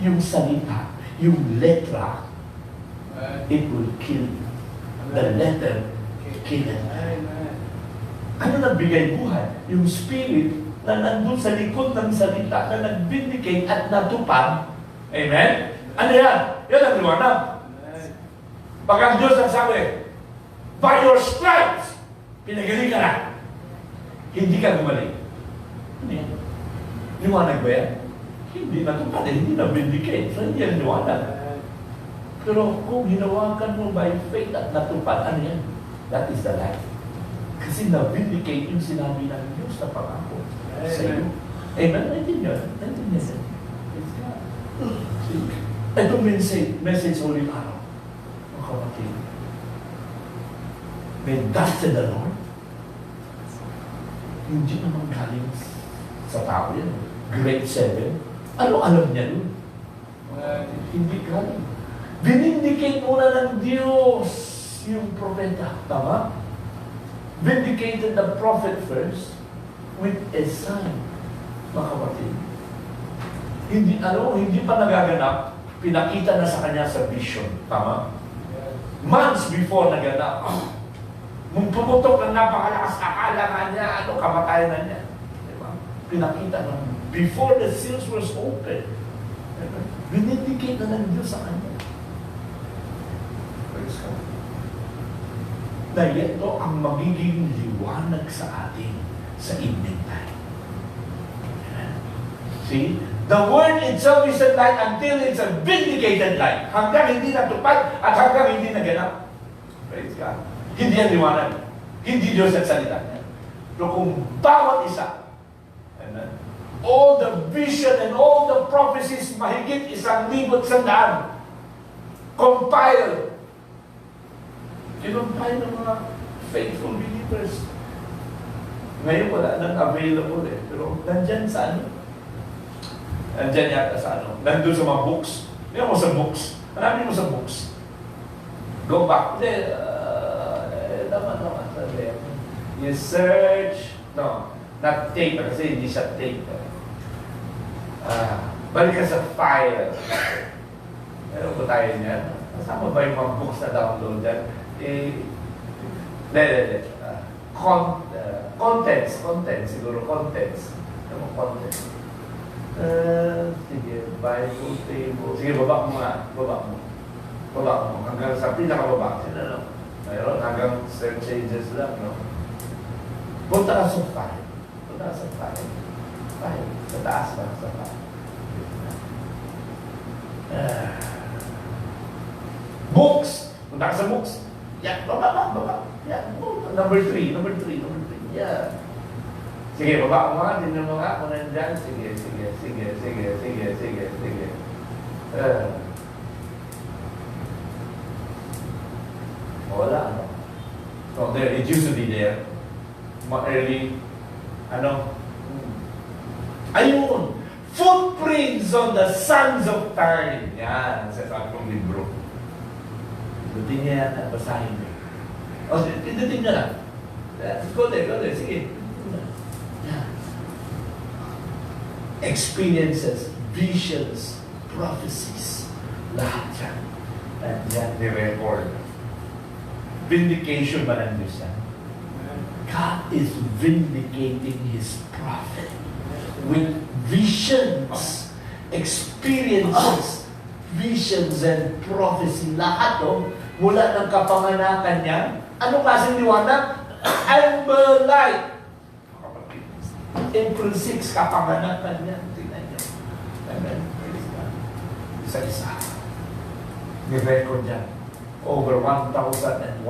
yung salita, yung letra, it will kill you. The letter, kill it. Ano nagbigay buhay? Yung spirit na nandun sa likod ng salita na nag-vindicate at natupad. Amen? Ano yan? Yan ang liwanag. Pag ang Diyos nagsabi, by your stripes, pinagaling ka na. Hindi ka gumaling. Ano yan? Liwanag ba yan? Hindi natupad, hindi na-vindicate. So, hindi yan liwanag. Pero kung hinawakan mo by faith at natupad, ano yan? That is the light. Kasi na-vindicate yung sinabi ng Diyos na pangako sa iyo. Amen? Naintindihan? Naintindihan? Itong message ulit araw. Mga kapatid. May God said the Lord. Hindi naman galing sa tao yan. Grade 7. Ano alam niya nun? Hindi galing. Vinindicate muna ng Diyos yung propeta. Tama? Vindicated the prophet first with a sign, mga kapatid. Hindi pa nagaganap, pinakita na sa kanya sa vision. Tama? Months before naganap, nung pumutok ng napakalakas, akala nga niya, kamatayan na niya. Diba? Pinakita na, before the seals was open, vinindicate na ng Diyos sa kanya. Praise God. Na ito ang magiging liwanag sa atin sa evening time. See? The word itself is a light until it's a vindicated light. Hanggang hindi natupad at hanggang hindi naganap. Praise God. Hindi yan liwanag. Hindi Diyos ang salita niya. Pero kung bawat isa, amen, all the vision and all the prophecies, mahigit 1,100, compile kinumpay ng mga faithful believers. Ngayon wala nang available eh. Pero nandyan sa ano? Nandyan yata sa ano? Nandun sa mga books. Hindi mo sa books. Marami mo sa books. Go back. Hindi, naman. You search. No, not tape. Kasi hindi siya tape. Balik ka sa file. Meron po tayo niyan. Kasama ba yung mga books na download dyan? Contents, siguro contents. Ano contents? Sige, Bible table. Sige, baba mo nga. Baba mo. Hanggang sa pinakababa. Sino, no? Mayroon hanggang search pages lang, no? Punta ka sa file. File. Sa taas ba? Sa file. Books. Punta ka sa books. Yan, baba. Yan, number 3. Yan. Sige, baba mo nga. Tingnan mo nga kung nandyan. Sige. Wala, ano? No, there, it used to be there. Early, ano? Ayun! Footprints on the Sons of Time. Yan, sa sakong libro. Dutin niya yan at basahin mo. O, dutin niya lang. Go there, sige. Yan. Experiences, visions, prophecies. Lahat yan. Nandiyan, ni-record. Vindication ba ng Diyos yan? God is vindicating His prophet with visions, experiences, visions and prophecy. Lahat mula ng kapanganakan niya. Ano klaseng liwanag? Amber light. April 6, kapanganakan niya. Tingnan niyo. Amen. Praise God. Isa-isa. Ni-record niya. Over 1,100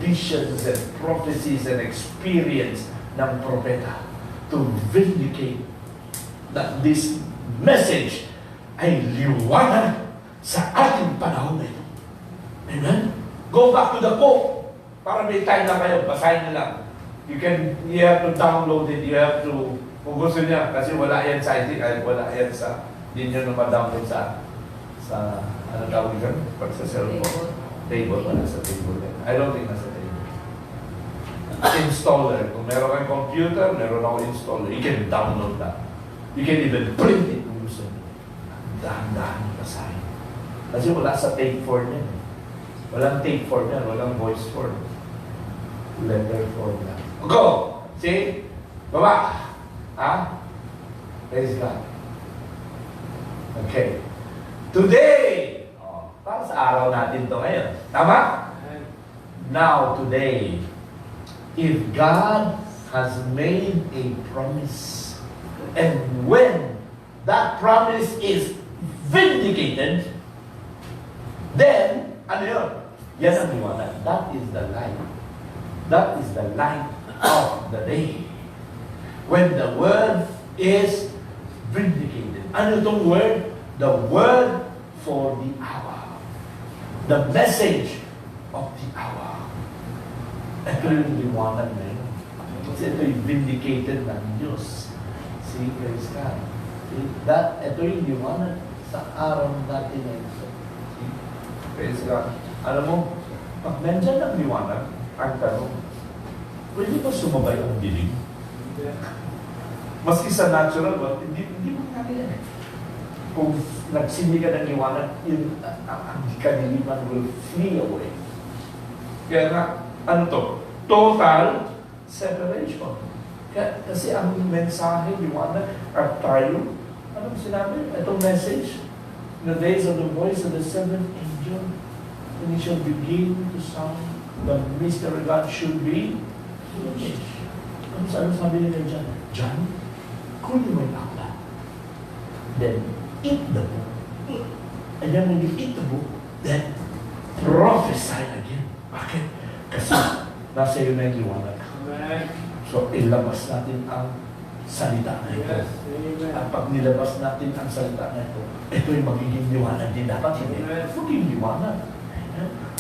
visions and prophecies and experience ng propeta to vindicate that this message ay liwanag sa ating panahon na ito. Amen? Go back to the book. Para may time na kayo, basahin nyo lang. You have to download it, you have to, kung gusto niya, kasi wala yan sa hindi nyo na ma-download sa ano tawag yun? Pag sa cellphone. Table, wala sa table yan. I don't think nasa table. Installer. Kung meron kang computer, meron ako installer. You can download that. You can even print it kung gusto nyo. Dahan-dahan yung basahin. Kasi wala sa tape form yan. Walang tape form yan. Walang voice form. Letter form yan. Go! See? Baba! Ha? Praise God. Okay. Today! Para sa araw natin to ngayon. Tama? Now, today, if God has made a promise, and when that promise is vindicated, then, ano yun? Yan ang liwanag. That is the light. That is the light of the day. When the word is vindicated. Ano itong word? The word for the hour. The message of the hour. Ito yung liwanag na yun. Kasi ito yung vindicated ng Diyos. See, praise God. See, ito yung liwanag sa araw natin na ito. See, praise God. Alam mo, pag nandyan ang liwanag, ang tanong, pwede ba sumabay ang dilim? Maski sa natural world, hindi mo nangyari yan. Kung nagsindi ka ng liwanag, ang kadiliman will flee away. Kaya nga, ano to? Total separation. Kasi ang mensahe, liwanag, at tayo, anong sinabi? Itong message, in the days of the voice of the seventh angel, when he shall begin to sound, the mystery God should be finished. Ano sabi nila dyan? John, kunin mo yung akla. Then, eat the book. And then when you eat the book, then prophesy again. Bakit? Kasi nasa iyo na yung liwanag. So, ilabas natin ang salita na ito. At pag nilabas natin ang salita na ito, ito yung magiging liwanag din. Dapat hindi. Magiging liwanag.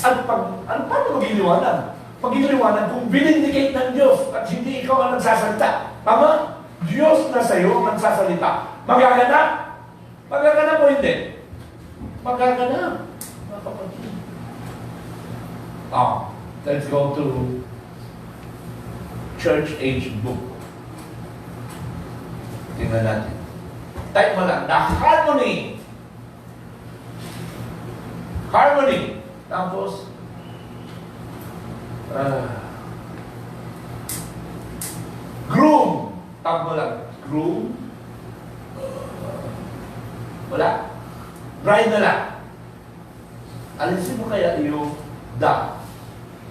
At paano magiliwanag? Magiliwanag kung binindicate ng Diyos at hindi ikaw ang nagsasalita. Tama? Diyos na sa iyo ang nagsasalita. Magaganap? Magaganap o hindi? Magaganap. Mga kapatid. Let's go to church age book. Tingnan natin. Type mo lang, the harmony. Harmony. Tapos, groom. Type mo lang, groom. Wala. Bride na lang. Alisin mo kaya yung da.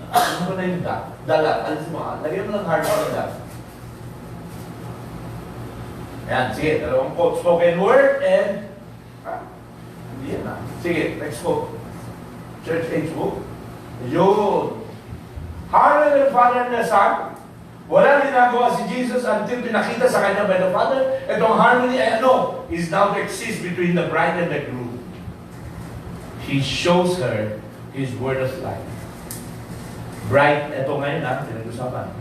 Ano mo na yung da? Dala. Alisin mo. Lagyan mo lang harmony da. Ayan, sige. Dalawang quote. Spoken word and... hindi yan na. Sige, next quote. Church age book. Yun. Harmony ng Father and the Son. Walang ginagawa si Jesus until pinakita sa kanya by the Father. Itong harmony ay ano? Is now to exist between the bride and the groom. He shows her His word of life. Bride, ito ngayon na, pinag-usapan.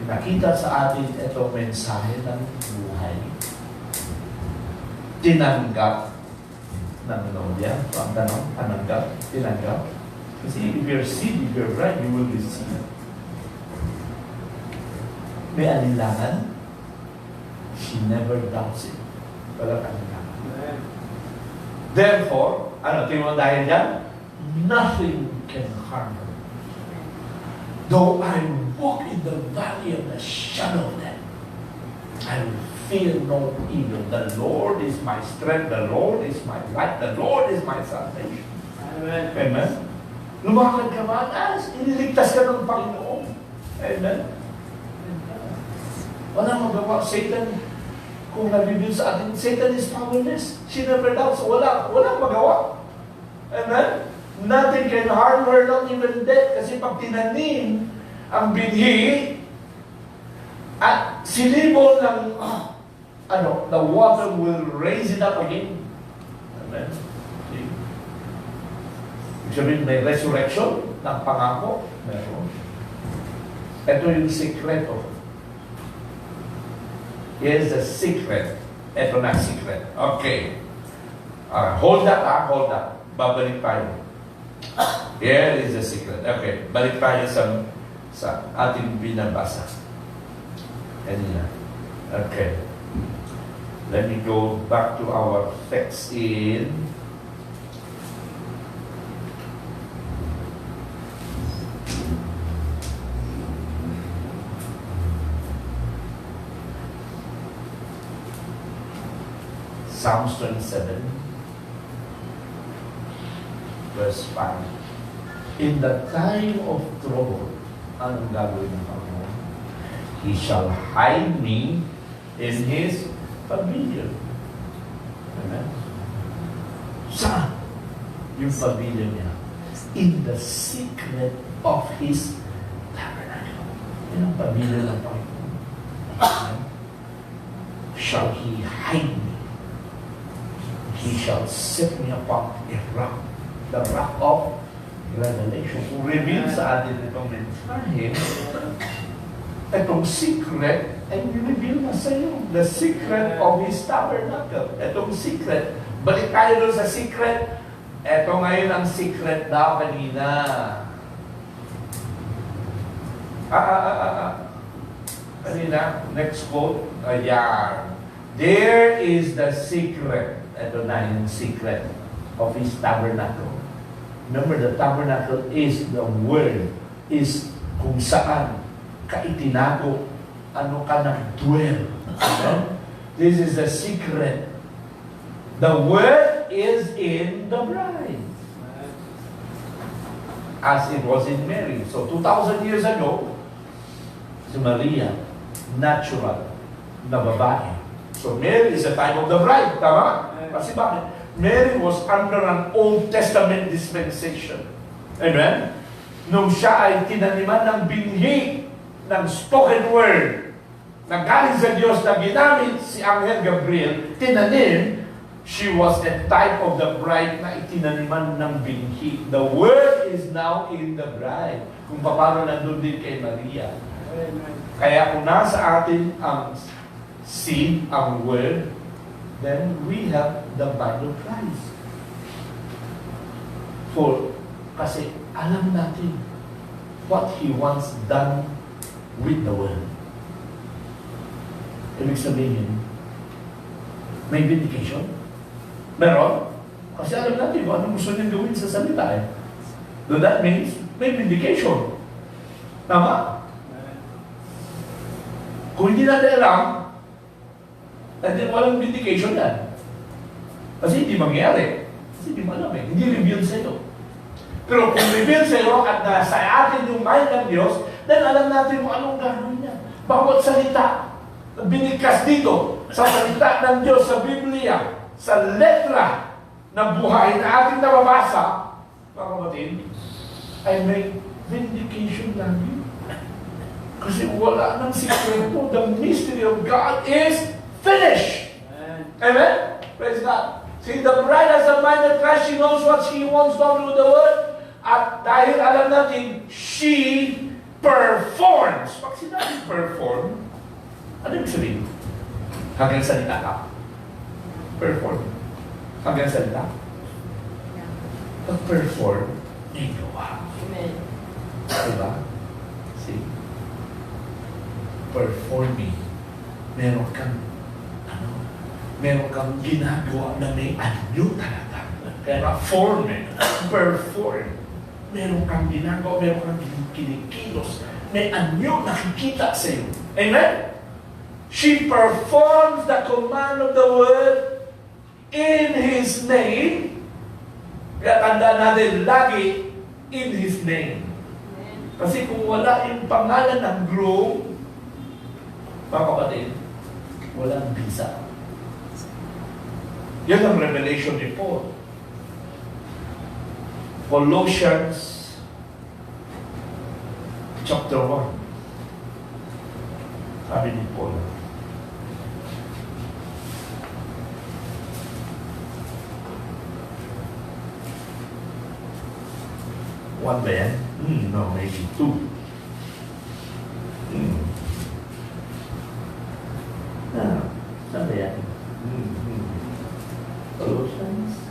Pinakita sa atin itong mensahe ng buhay. Tinanggap ng Lord. So, ang tanong, tananggap, tinanggap. Kasi if you're seed, if you're bride, you will receive. May alinlangan, she never doubts it. Walang alinlangan. Therefore, tingnan mo dahil dyan? Nothing can harm her. Though I walk in the valley of the shadow of death, I will fear no evil. The Lord is my strength. The Lord is my light. The Lord is my salvation. Amen. Amen. Lumakad ka man, iniligtas ka ng Panginoon. Amen. Walang magawa. Satan, kung nabibigyan sa atin, Satan is powerless. She never doubts. Walang magawa. Amen? Nothing can harm her, not even death. Kasi pag tinanim ang binhi at sinibol ng the water will raise it up again. Amen? See? Ibig sabihin, may resurrection ng pangako. Meron. Ito yung sikreto. Here's the secret. Ito na secret. Okay. Hold that, hold that. Babalik tayo. Here is the secret. Okay. Balik tayo sa ating binabasa. Kanina. Okay. Let me go back to our text in Psalms 27, verse 5. In the time of trouble, anong gagawin ng Panginoon? He shall hide me in His pavilion. Amen? Saan? Yung pavilion niya. In the secret of His tabernacle. Yan ang pavilion ng Panginoon. Amen? Shall He hide me? He shall set me upon a rock, the rock of revelation. Kung reveal sa atin itong mensahe, itong secret, ay reveal na sa iyo. The secret of His tabernacle. Itong secret. Balik tayo doon sa secret. Ito ngayon ang secret daw kanina. Kanina, next quote. Ayan. There is the secret. Ito na yung secret of His tabernacle. Remember, the tabernacle is the Word, is kung saan ka itinago, ano ka nag-dwell. Okay? This is the secret. The Word is in the bride. As it was in Mary. So, 2,000 years ago, si Maria, natural na babae. So, Mary is a type of the bride. Tama? Kasi bakit? Mary was under an Old Testament dispensation. Amen? Nung siya ay tinaniman ng binhi, ng spoken word, na galing sa Diyos na ginamit si Anghel Gabriel, tinanim, She was a type of the bride na itinaniman ng binhi. The Word is now in the bride. Kung paano nandun din kay Maria. Kaya kung nasa atin ang seed, ang Word, then we have the bride of Christ. Kasi alam natin what He wants done with the Word. Ibig sabihin, may vindication. Meron? Kasi alam natin kung anong gusto niya gawin sa salita eh. So that means, may vindication. Tama? Kung hindi natin alam, natin walang vindication yan. Kasi hindi mangyayari. Kasi hindi mo alam eh. Hindi reveal sa'yo. Pero kung reveal sa'yo at nasa atin yung mind ng Diyos, then alam natin kung anong gagawin niya. Bawat salita, binigkas dito sa salita ng Diyos sa Biblia, sa letra ng buhay na ating nababasa, mga kapatid, ay may vindication lagi. Kasi wala nang sikreto. The mystery of God is finished. Amen? Praise God. See, the bride has a mind of Christ. She knows what she wants done with the Word. At dahil alam natin, she performs. Pag sinabi perform, ano yung sabihin? Hanggang salita ka. Perform. Hanggang salita. Pag-perform, igawa. Amen. Diba? See? Performing. Meron kang ginagawa na may anyo talaga. Kaya forming. Perform. Meron kang ginagawa, meron kang kinikilos. May anyo nakikita sa iyo. Amen? She performs the command of the Word in His name. Kaya tandaan natin, lagi in His name. Kasi kung wala yung pangalan ng groom, mga kapatid, walang visa. Yan ang revelation ni Paul. Colossians chapter 1. Sabi ni Paul, one ba yan? No, maybe two. Saan ba yan? Colossians.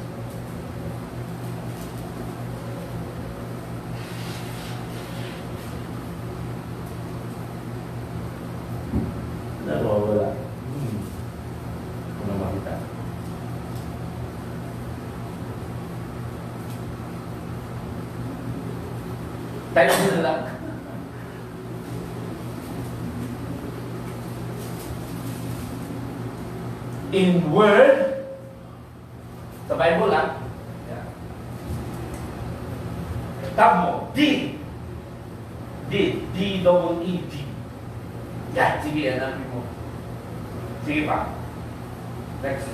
Nawawala. Kung na makita. Tayo na lang. In word, sa Bible lang, tab mo, did. D-double-E-D. Yan, sige, hanapin mo. Sige pa. Next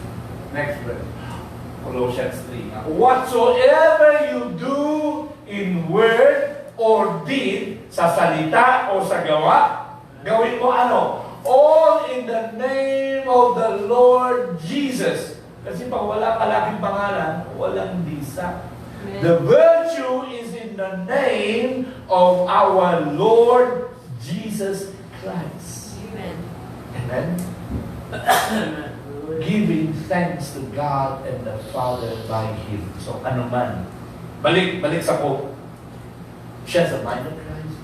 verse. Colossians 3. Whatsoever you do in word or deed, sa salita o sa gawa, gawin mo ano? All in the name of the Lord Jesus. Kasi pag wala palaging pangalan, walang visa. Amen. The virtue is in the name of our Lord Jesus Christ. Amen. Amen. Giving thanks to God and the Father by Him. So ano man. Balik sa quote. She has a mind of Christ.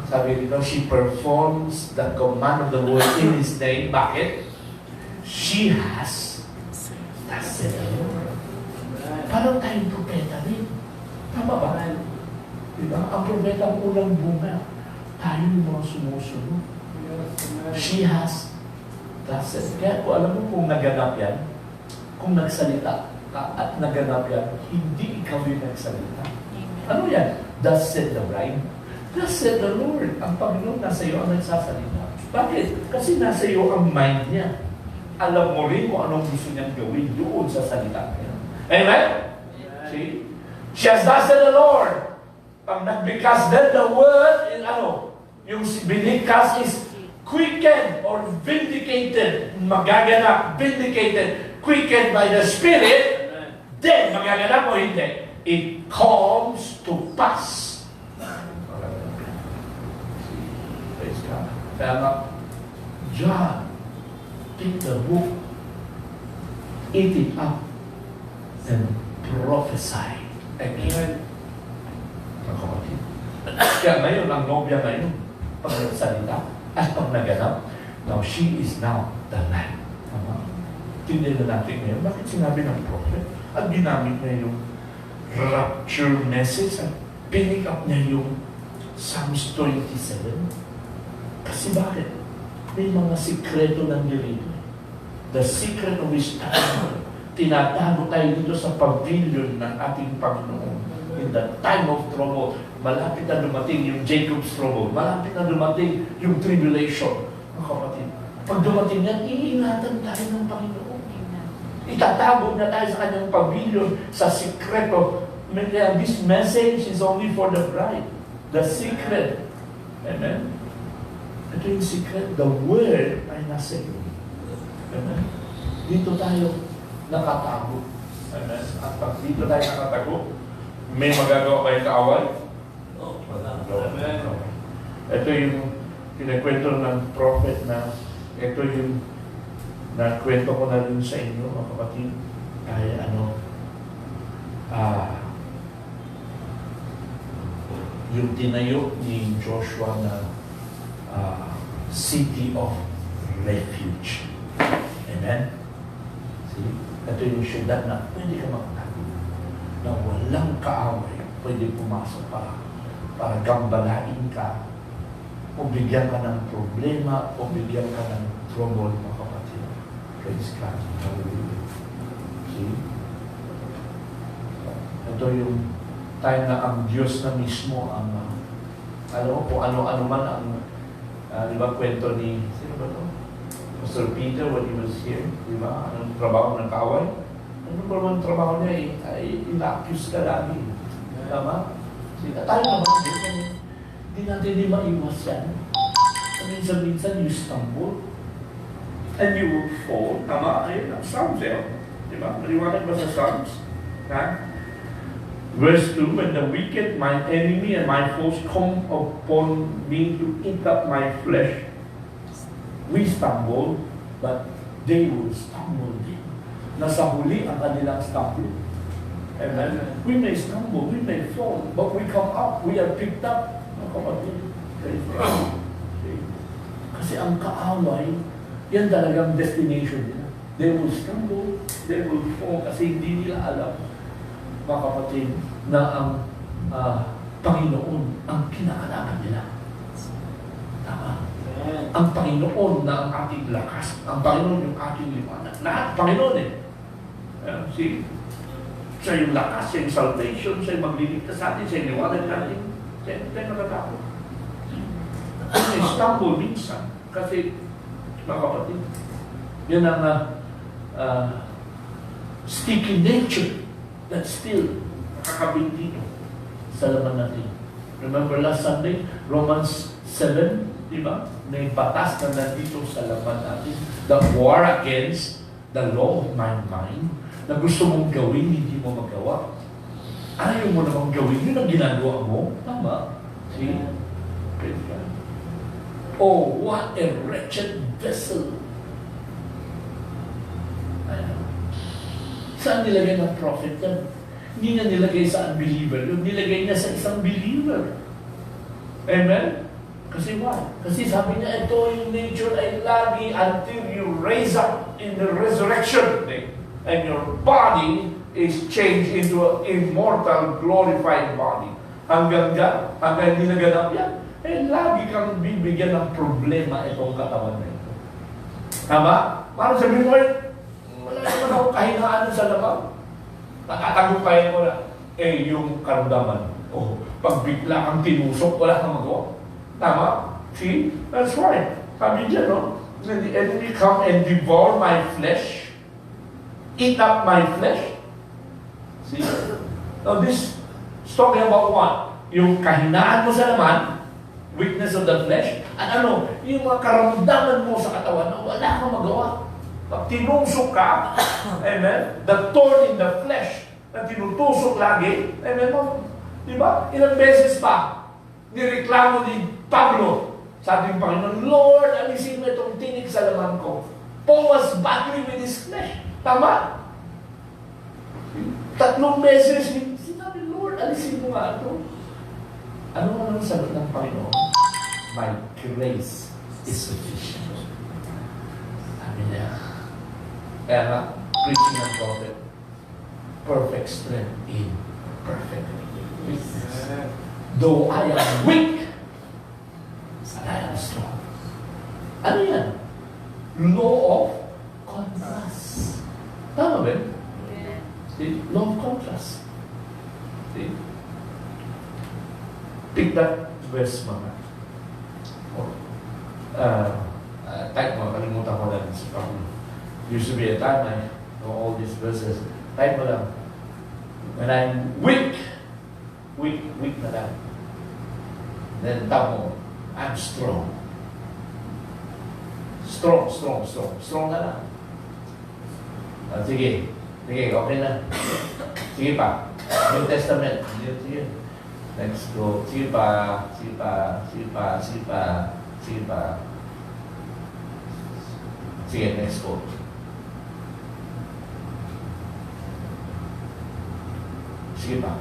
Sabi dito, she performs the command of the Word in His name. Bakit? She has the Lord. Parang tayong propeta rin. Tama ba? Diba? Ang propeta ang unang bunga. Tayo yung mga sumusunod. She has the Lord. Kaya kung alam mo kung naganap yan, kung nagsalita ka at naganap yan, hindi ikaw yung nagsalita. Ano yan? Thus said the bride. Thus said the Lord. Ang Panginoon nasa iyo ang nagsasalita. Bakit? Kasi nasa iyo ang mind niya. Alam mo rin kung anong gusto niyang gawin doon sa salita niya. Amen? See? She has thus said the Lord. Pag nagbikas then the word in ano? Yung binikas is quickened or vindicated. Magaganap, vindicated. quickened by the Spirit, then magaganap o hindi? It comes to pass. Praise God. Kaya nga, John, take the book, eat it up, and prophesy again. Mga kapatid. Kaya ngayon, ang nobya ngayon, pag nagsalita, at pag naganap, now she is now the Lamb. Tindihan na natin ngayon, bakit sinabi ng prophet? At ginamit niya yung rapture message at pinick up niya yung Psalms 27. Kasi bakit? May mga sikreto ng dito. The secret of His time. Tinatago tayo dito sa pavilion ng ating Panginoon. In the time of trouble, malapit na dumating yung Jacob's trouble. Malapit na dumating yung tribulation. Mga kapatid, pag dumating yan, iingatan tayo ng Panginoon. Itatago na tayo sa kanyang pavilion, sa sikreto. This message is only for the bride. The secret. Amen? Ito yung secret. The word ay nasa iyo. Amen? Dito tayo nakatago. Amen? At pag dito tayo nakatago, may magagawa kayong kaaway? No, wala. Amen. Ito yung kinakwento ng prophet na ito yung nakwento ko na rin sa inyo, mga kapatid. Ay yung tinayo ni Joshua na city of refuge. Amen? See? Ito yung syudad na pwede ka magtago. Na walang kaaway, pwede pumasok para gambalain ka, o bigyan ka ng problema, o bigyan ka ng trouble, mga kapatid. Praise God. Hallelujah. See? Ito yung time na ang Diyos na mismo ang kung ano-ano man ang di ba kwento ni sino ba ito? Pastor Peter when he was here, di ba? Anong trabaho ng kaaway? Ano ba naman trabaho niya ay ina-accuse ka lagi. Tama? Tayo naman, hindi natin di maiwas yan. Minsan-minsan you stumble and you will fall. Tama? Ayun ang Psalms eh. Di ba? Maliwanag ba sa Psalms? Ha? Verse 2, when the wicked, my enemy and my foes come upon me to eat up my flesh, we stumble, but they will stumble din. Nasa huli ang kanilang stumble. Amen? We may stumble, we may fall, but we come up, we are picked up. Kasi ang kaaway, yan talagang destination nila. They will stumble, they will fall, kasi hindi nila alam, mga kapatid, na ang Panginoon ang kinakalaban nila. Tama? Ang Panginoon na ang ating lakas. Ang Panginoon yung ating liwanag. Lahat Panginoon eh. See? Siya yung lakas, siya yung salvation, siya yung magliligtas sa atin, siya yung liwanag natin. Siya yung nakatakot. May stumble minsan. Kasi, mga kapatid, yan ang sticky nature that still nakakabit dito sa laman natin. Remember last Sunday, Romans 7, di ba? May batas na nandito sa laman natin. The war against the law of my mind na gusto mong gawin, hindi mo magawa. Ayaw mo namang gawin, yun ang ginagawa mo. Tama? See? Oh, what a wretched vessel. Saan nilagay ng prophet yan? Hindi niya nilagay sa unbeliever. Yung nilagay niya sa isang believer. Amen? Kasi why? Kasi sabi niya, ito yung nature ay lagi until you raise up in the resurrection day. And your body is changed into an immortal, glorified body. Hanggang hindi naganap yan, lagi kang bibigyan ng problema itong katawan na ito. Tama? Parang sabihin mo, wala naman ako kahinaan sa labang. Nakatagumpayan mo na. Yung karamdaman. Pag bigla kang tinusok, wala kang magawa. Tama? See? That's right. Sabi dyan, no? When the enemy come and devour my flesh, eat up my flesh. See? Now this is talking about what? Yung kahinaan mo sa laman, weakness of the flesh, at yung mga karamdaman mo sa katawan na wala kang magawa. Pag tinusok ka, amen, the thorn in the flesh, na tinutusok lagi, amen mo, di ba? Ilang beses pa, nireklamo ni Pablo, sabi ng Panginoon, Lord, alisin mo itong tinik sa laman ko. Paul was battling with his flesh. Tama? 3 beses, sinabi, Lord, alisin mo nga ito. Ano ang sagot ng Panginoon? My grace is sufficient. Sabi niya, kaya nga, preaching ng prophet, perfect strength in perfect weakness. Though I am weak, I am strong. Ano yan? Law of contrast. Tama ba? See? Law of contrast. See? Pick that verse, mga. Type mo, kalimutan ko lang si Pablo. Used to be a time I know all these verses. Type mo lang. When I'm weak na lang. Then tamo, I'm strong. Strong na lang. Sige, okay na. Sige pa. New Testament. Sige. Let's go. Sige pa. Sige, next go. Sige pa.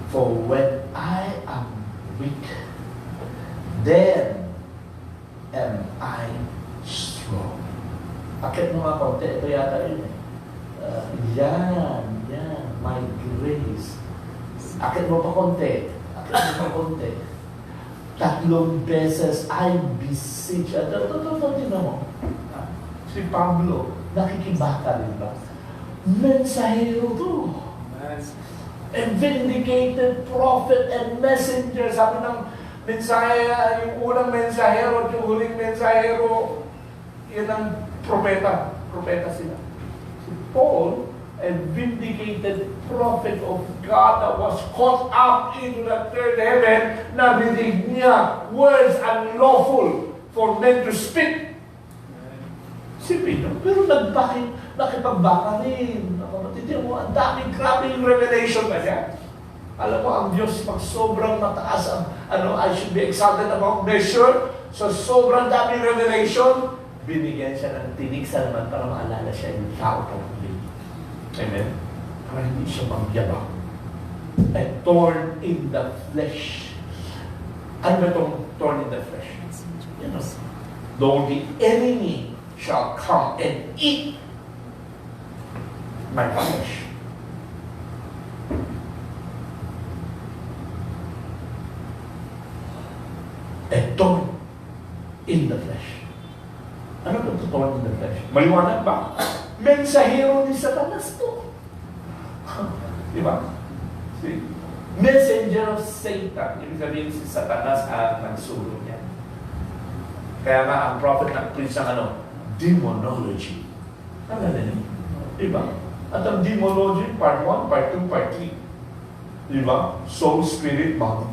For when I am weak, then am I strong. Akit mo nga konti, ito yata yun eh. Yan, my grace. Akit mo pa konti. 3 beses, I beseech. Ito, tingnan mo. Si Pablo, nakikibaka rin ba? Mensahero to. A vindicated prophet and messenger. Sabi ng mensahe, yung unang mensahero at yung huling mensahero, yun ang propeta. Propeta sila. Si Paul, a vindicated prophet of God that was caught up into the third heaven, narinig niya words unlawful for men to speak. Si Peter, pero nakipagbaka rin. Kapatid mo, ang daming grabe yung revelation na niya. Alam mo, ang Diyos, pag sobrang mataas I should be exalted about measure, so sobrang daming revelation, binigyan siya ng tinig sa naman para maalala siya yung tao ng Panginoon. Amen? Para hindi siya magyabang. A thorn in the flesh. Ano ba itong thorn in the flesh? You know, though the enemy shall come and eat my flesh. A thorn in the flesh. Ano ba ito thorn in the flesh? Maliwanag ba? Mensahero ni Satanas to. Di ba? See? Messenger of Satan. Ibig sabihin si Satanas ang nagsulong niya. Kaya nga ang prophet nag-preach ng demonology. Ano na yun? Di ba? At ang demonology, part 1, part 2, part 3. Di ba? Soul, spirit, body.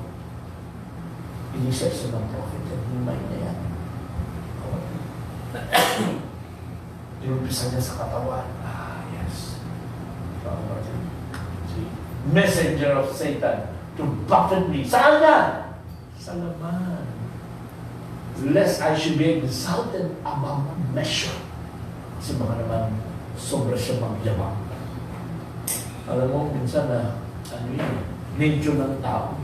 Inisip sa ng prophet at himay na yan. Inumpisa niya sa katawan. Yes. See? Messenger of Satan to buffet me. Saan yan? Sa laman. Lest I should be exalted above measure. Kasi mga naman, sobra siya magyabang. Alam mo, minsan nature ng tao.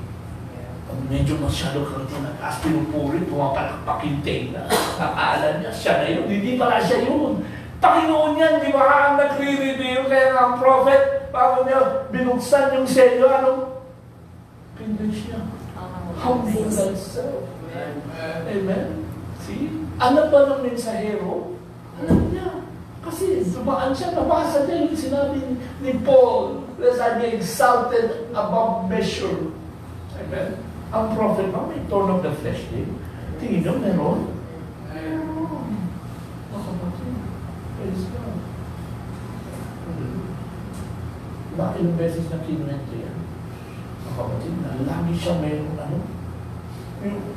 Medyo masyado kang tinakas, pinupuri, pumapalakpakinting na. Akala niya, siya na yun. Hindi pala siya yun. Panginoon yan, di ba ang nagre-reveal? Kaya nga ang prophet, bago niya binuksan yung selyo, pindish niya. Humble thyself. Amen? See? Alam ba ng mensahero? Alam niya. Kasi dumaan siya, nabasa niya yung sinabi ni Paul, lest I be exalted above measure. Amen? Ang prophet ba, may thorn of the flesh din? Tingin nyo, meron? Meron. Nakapatid. Praise God. Bakit yung beses na kinuwento yan? Nakapatid na lagi siya mayroon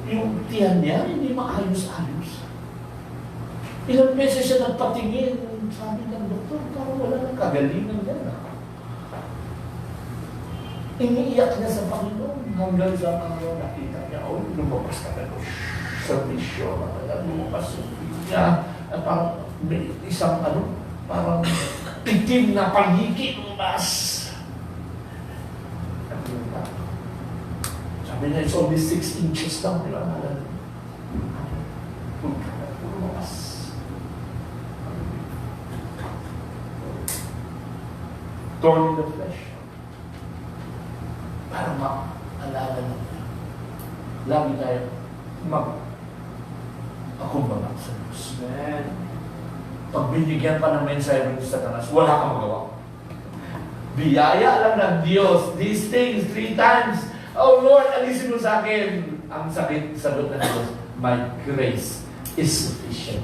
yung tiyan niya, hindi maayos-ayos. Ilang beses siya nagpatingin. Sabi ng doktor, parang wala nang kagalingan yan. Iniiyak niya sa Panginoon hanggang sa Panginoon nakita niya, lumabas ka na sa misyon. Lumabas niya. At parang may isang parang itim na panghiki lumabas. Sabi niya, it's only 6 inches lang. Di ba? Lumabas. Torn in the flesh. Para maalala natin. Lagi tayo akumbaba sa Diyos. Pag binigyan pa ng mensahe ng Satanas, wala kang magawa. Biyaya lang ng Diyos. These things 3 times. Oh Lord, alisin mo sa akin. Ang sagot ng Diyos, my grace is sufficient.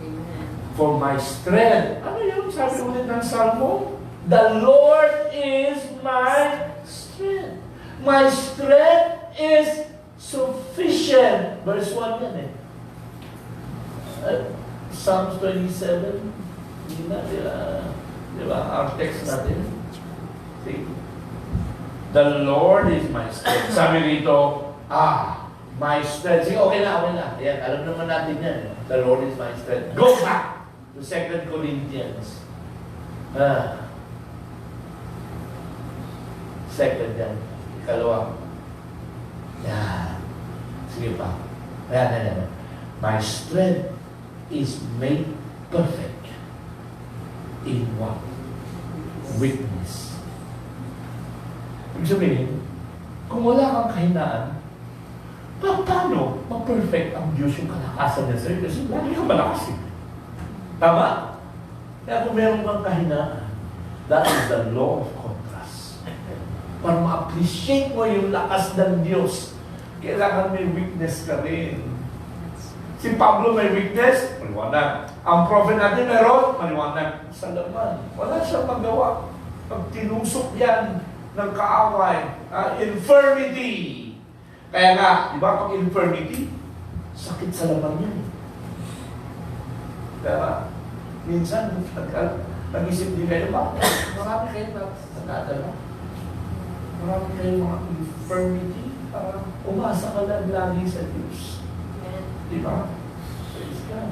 Amen. For my strength. Ano yun? Sabi ulit ng Salmo? The Lord is my strength. My strength is sufficient. Verse 1 yan eh. Psalms 27. Di ba? Our text natin. See? The Lord is my strength. Sabi rito, my strength. Sige, okay na. Yan, alam naman natin yan. The Lord is my strength. Go back to 2 Corinthians. Second yan. Ikalawa. Yan. Sige pa. Ayan. My strength is made perfect in what? Weakness. Ibig sabihin, kung wala kang kahinaan, paano ma-perfect ang Diyos yung kalakasan niya sa'yo? Kasi lagi kang malakas. Tama? Kaya kung meron kang kahinaan, that is the law of contrast. Para ma-appreciate mo yung lakas ng Diyos, kailangan may weakness ka rin. Si Pablo may weakness, maliwanag. Ang prophet natin meron, maliwanag. Sa laman, wala siyang magawa. Pag tinusok yan ng kaaway, infirmity. Kaya nga, di ba pag infirmity, sakit sa laman yan. Kaya minsan, nag-isip din kayo, bakit? Marami kayo nagdadala. Marami kayo mga infirmity. Umasa ka lang lagi sa Diyos. Di ba? Praise God.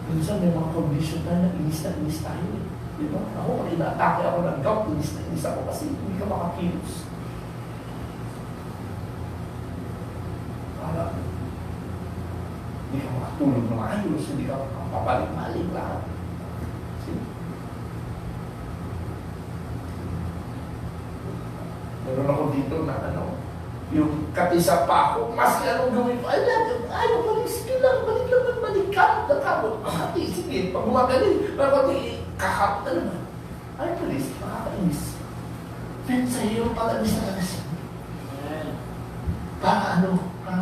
Minsan may mga condition na inis tayo eh. Di ba? Ako, pag ina-atake ako ng gout, inis ako kasi hindi ka makakilos. Para hindi ka makatulog na maayos, hindi ka makapabalik-balik lahat. Meron ako dito na yung katisa pa ako, mas anong gawin ko, ayaw, sige lang, balik ka, natakot, sige, pag gumagaling, kakap na naman. Ay, please, makakainis. Then, sa iyo, pag-alis na kasi. Para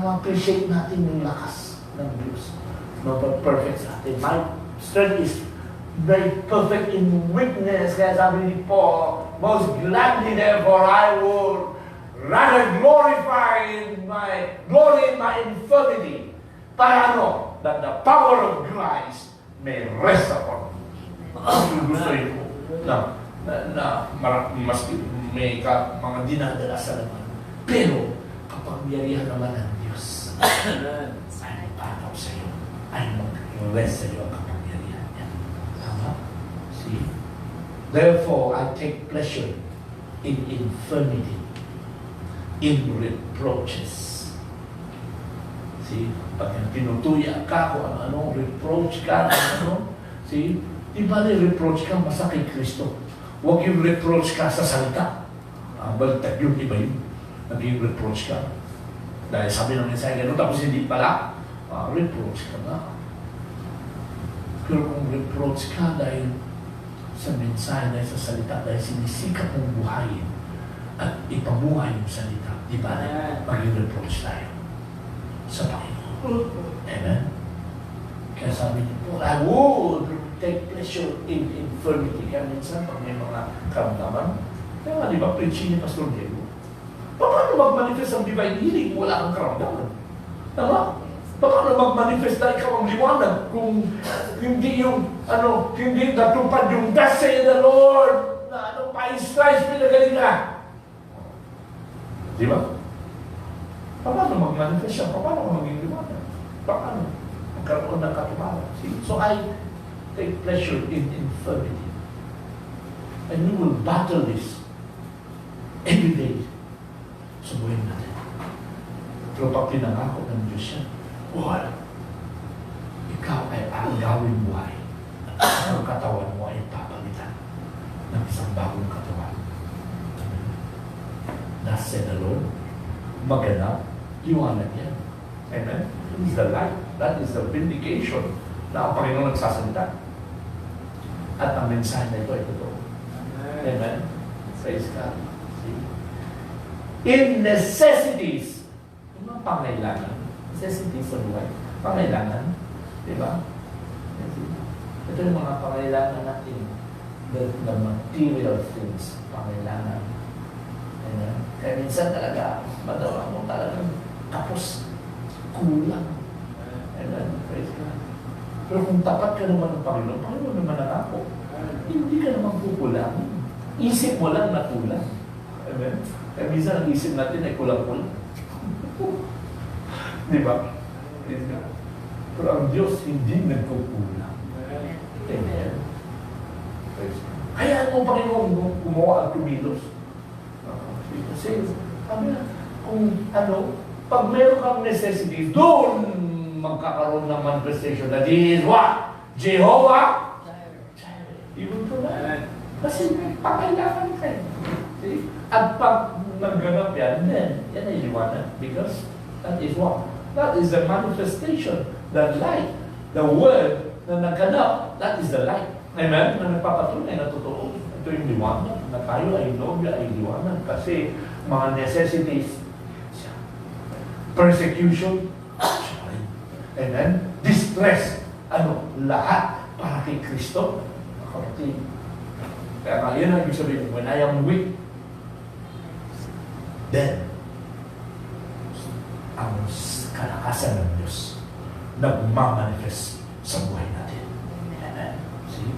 ma-appreciate natin yung lakas ng Diyos. Perfect sa atin. My strength is very perfect in weakness. Kaya sabi ni Paul, most gladly therefore I will rather glory in my infirmity. Para that the power of Christ may rest upon me. Gusto rin mo na maski may mga dinadala sa laman. Pero kapag biyarihan naman ng Diyos, ay panaw sa iyo, ay mag-rest sa iyo ang kapangyarihan niya. Tama? See? Therefore, I take pleasure in infirmity, in reproaches. See? Pag tinutuya ka, kung ano, reproach ka, see? Di ba reproach ka, masakit Kristo. Huwag yung reproach ka sa salita. Baliktad yun, iba yun. Naging reproach ka. Dahil sabi ng mensahe, gano'n, tapos hindi pala, reproach ka na. Pero kung reproach ka dahil sa mensahe, dahil sa salita, dahil sinisikap mong buhayin at ipamuhay yung salita, di ba maging reproach tayo sa Panginoon. Amen? Kaya sabi niyo po, I would take pleasure in infirmity. Kaya minsan, pag may mga karamdaman, kaya nga, di ba, preaching ni Pastor Diego, paano mag-manifest ang divine healing kung wala kang karamdaman? Tama? Paano mag-manifest na ikaw ang liwanag kung hindi hindi natupad yung thus say the Lord na pa-stripes pinagaling ka? Di ba? Paano mag-manifest siya? Paano ka maging liwanag? Paano? Magkaroon ng katiwala. So I take pleasure in infirmity. And we will battle this every day sa buhay natin. Pero pag pinangako ng Diyos yan, ikaw ay agawin buhay. Ang katawan mo ay papalitan ng isang bagong katawan. Thus said the Lord, maganap, liwanag yan. Amen? That is the light. That is the vindication na ang Panginoon nagsasalita. At ang mensahe na ito ay totoo. Amen? Praise God. See? In necessities, yung mga pangailangan, necessities sa buhay, pangailangan, di ba? Ito yung mga pangailangan natin, the material things, pangailangan. Amen? Kaya minsan talaga, madawa mo talagang tapos, kulang. Amen? Praise God. Pero kung tapat ka naman ng Panginoon, Panginoon naman ang ako, hindi ka naman kukulang. Isip mo lang na kulang. Amen? Kaya minsan ang isip natin ay kulang-kulang. Di ba? Pero ang Diyos hindi nagkukulang. Amen? Kaya ang Panginoon gumawa at kumilos. Kasi, pag meron kang necessity, doon magkakaroon ng manifestation. That is what? Jehovah? He will provide. Kasi pakailangan ka. At pag nagganap yan, then, yan ay liwanag. Because that is what? That is the manifestation. The light. The word na nagganap. That is the light. Amen? Na nagpapatunay na totoo. Ito yung liwanag. Na tayo ay nobya ay liwanag. Kasi mga necessities, persecution, amen, distress, lahat para kay Kristo. Kaya nga, yun ang ibig sabihin, when I am weak, then, ang kalakasan ng Diyos nagmamanifest sa buhay natin. Amen. See?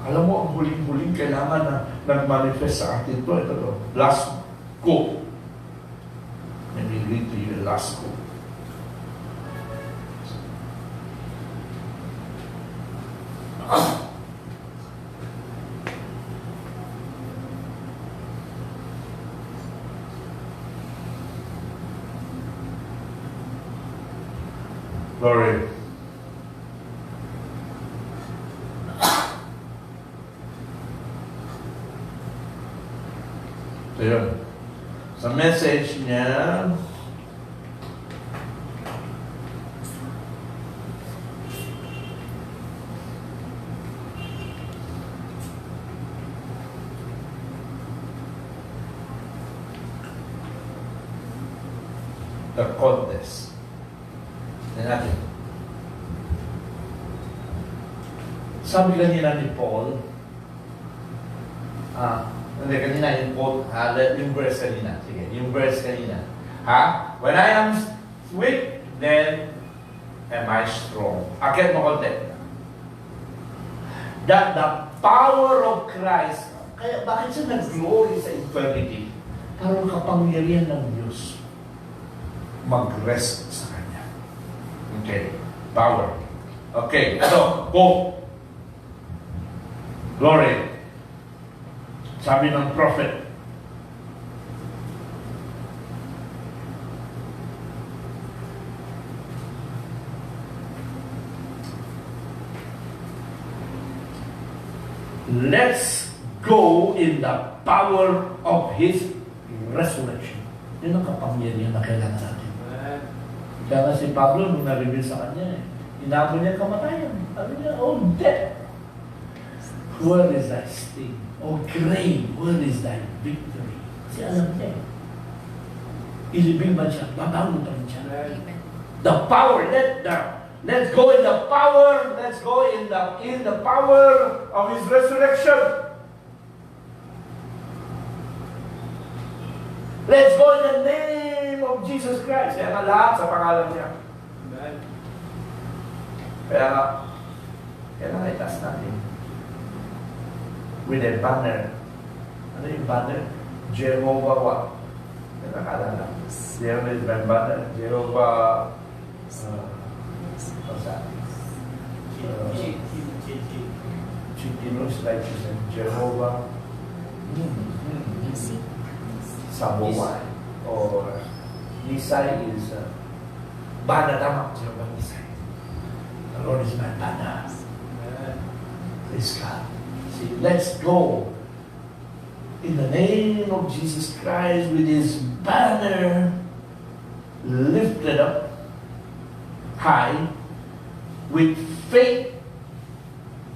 Alam mo, ang huling-huling kailangan na nag-manifest sa atin ito. Last quote. Let me read to you the last quote. Glory. So yun. Sa message niya, the contest. Tignan natin. Sabi kanina ni Paul, hindi, kanina yung quote, yung verse kanina. Sige, yung verse kanina. When I am weak, then am I strong. Akit mo konti. That the power of Christ, kaya bakit siya nag-glory sa infirmity? Parang kapangyarihan ng Diyos mag-rest sa Kanya. Okay, power. Okay, ito, quote. Glory. Sabi ng prophet, let's go in the power of His resurrection. Yun ang kapangyarihan na kailangan natin. Kaya nga si Pablo, nung na-reveal sa kanya, inabot niya kamatayan. Sabi niya, oh death, where is thy sting? Oh grave, where is thy victory? Kasi alam niya, ilibing man siya, babago pa rin siya. The power, let's go in the power, let's go in the power of His resurrection. Let's go in the name of Jesus Christ. Kaya nga lahat sa pangalan niya. Kaya kailangan itaas natin. With a banner. Ano yung banner? Jehovah what? Nakakaalala. Jehovah is my banner. Jehovah... what's that? Chitinus righteousness. Jehovah... Sabawan. Or Nisai is... banner tama. Jehovah Nisai. The Lord is my banner. Praise God. See, let's go in the name of Jesus Christ with His banner lifted up high with faith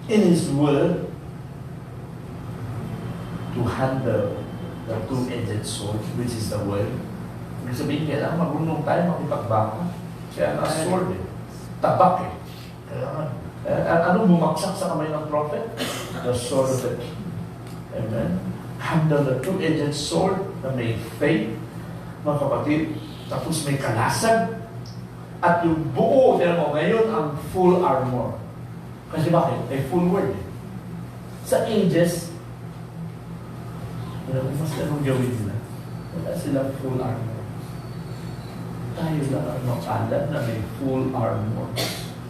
in His word to handle the two-edged sword, which is the word. Ibig sabihin, kailangan marunong tayo makipagbaka. Kaya na sword tabak Kailangan. Anong bumaksak sa kamay ng prophet? The sword of the king. Amen? Handle the two-edged sword na may faith, mga kapatid, tapos may kalasag, at yung buo, tignan mo, ngayon ang full armor. Kasi bakit? May full word. Sa ages, mas anong gawin nila? Wala silang full armor. Tayo lang ang makalat na may full armor.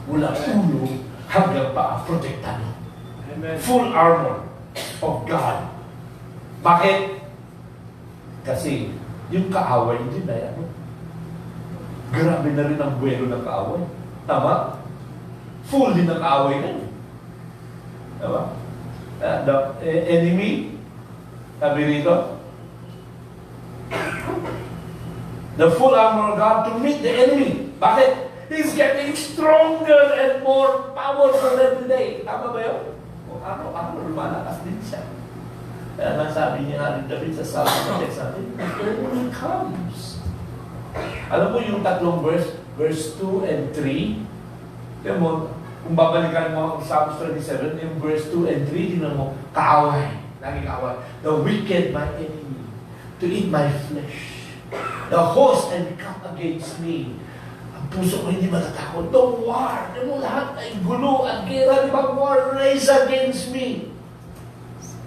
Mula ulo hanggang paa, protektado. Amen. Full armor of God. Bakit? Kasi yung kaaway, hindi na yan. Grabe na rin ang buwelo ng kaaway. Tama? Full din ang kaaway na yun. Tama? The enemy, sabi rito, the full armor of God to meet the enemy. Bakit? He's getting stronger and more powerful every day. Tama ba yun? O ano, lumalakas din siya. Kaya nga sabi niya nga rin David sa Psalm ng text natin, the enemy comes. Alam mo yung tatlong verse 2 and 3, kaya mo, kung babalikan mo ang Psalm 37, yung verse 2 and 3, tingnan mo, kaaway, naging kaaway. The wicked, my enemy, to eat my flesh. The host and come against me. Ang puso ko hindi matatakot. The war, mo lahat ay gulo at gera, di ba? War raised against me.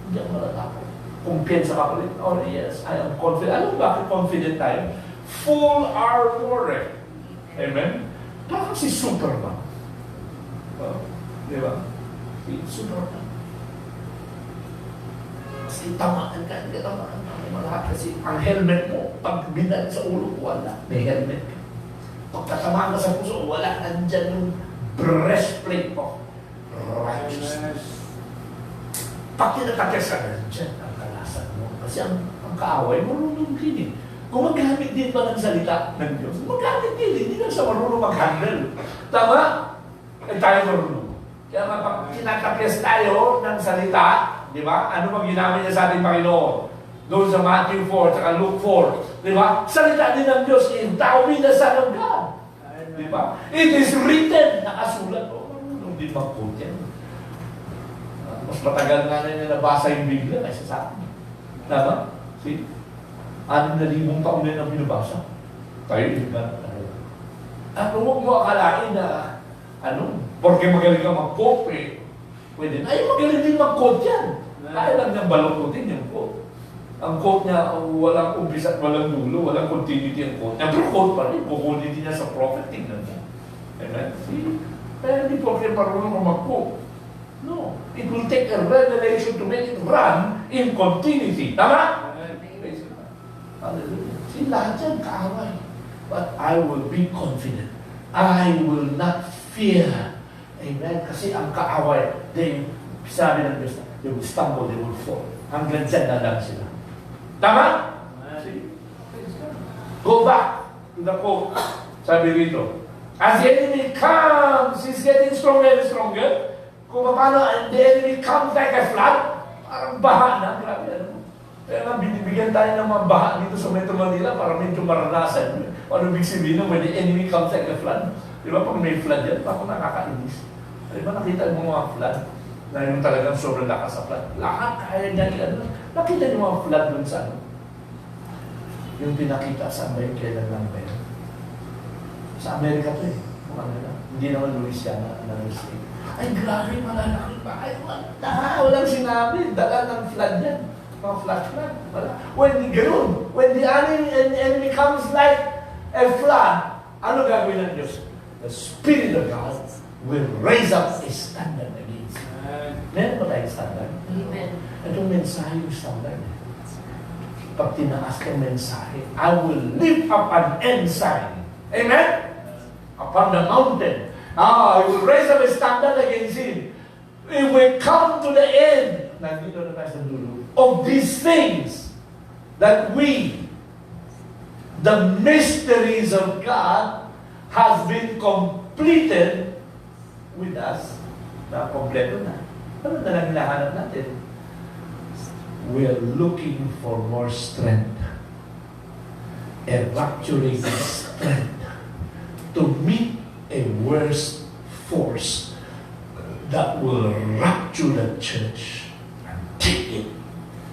Hindi ako matatakot. Kumpiyansa ka ulit. Oh yes, I am confident. Alam mo bakit confident tayo? Full armor eh. Amen? Parang si Superman. Di ba? Si Superman. Kasi tamaan ka, hindi tamaan ka. Malahat kasi ang helmet mo, pag binad sa ulo, wala. May helmet ka. Pagkatamaan ka sa puso, wala. Nandyan yung breastplate mo. Righteousness. Pag tinatakas ka, nandyan ang kalasan mo. Kasi ang kaaway, marunong din eh. Kung maggamit din ba ng salita ng Diyos, maggamit din. Hindi na siya marunong mag-handle. Tama? Eh tayo marunong. Kaya pag tinatakas tayo ng salita, di ba? Ano bang ginamit niya sa ating Panginoon? Doon sa Matthew 4, saka Luke 4. Di ba? Salita din ng Diyos, indawin na sa ng God. Di ba? It is written, nakasulat. O, marunong din mag-quote yan. Mas matagal nga na nila nabasa yung Biblia kaysa sa akin. Tama? See? 6,000 taon na yung binabasa. Tayo din ba? At huwag mo akalain na, porque magaling ka mag-quote eh. Pwede na. Ay, magaling din mag-quote yan. Kaya lang niyang balututin yung quote. Ang quote niya, walang umpisa at walang dulo, walang continuity ang quote niya. Pero quote pa rin, kukunin niya sa prophet, tingnan niya. Amen? See? Kaya hindi po kayo marunong ka mag-quote. No. It will take a revelation to make it run in continuity. Tama? Hallelujah. See, lahat yan kaaway. But I will be confident. I will not fear. Amen? Kasi ang kaaway, sabi ng Diyos, they will stumble, they will fall. Hanggang dyan na lang sila. Tama? See? Go back to the quote. Sabi rito, as the enemy comes, he's getting stronger and stronger. Kung paano, and the enemy comes like a flood, parang baha na. Grabe, kaya nga, binibigyan tayo ng mga baha dito sa Metro Manila para medyo maranasan. Ano big sabihin when the enemy comes like a flood? Di ba, pag may flood yan, ako nakakainis. Di ba, nakita mo mga flood? Na yung talagang sobrang lakas sa flood. Lahat kaya niya yan. Nakita niyo mga flood dun sa ano? Yung pinakita sa Amerika, kailan lang ba yun? Sa Amerika to eh. Hindi naman Louisiana na mistake. Ay, grabe, malalaki pa. Ay, walang sinabi. Dala ng flood yan. Mga flood. Wala. When the enemy comes like a flood, ano gagawin ng Diyos? The Spirit of God will raise up a standard against you. Meron ba tayong standard? Amen. Itong mensahe yung standard. Pag tinaas ng mensahe, I will lift up an ensign. Amen? Upon the mountain. I will raise up a standard against him. It will come to the end. Nandito na tayo sa dulo. Of these things that the mysteries of God has been completed with us. Na kompleto na. Ano na lang hinahanap natin? We are looking for more strength. A rapturing strength to meet a worse force that will rapture the church and take it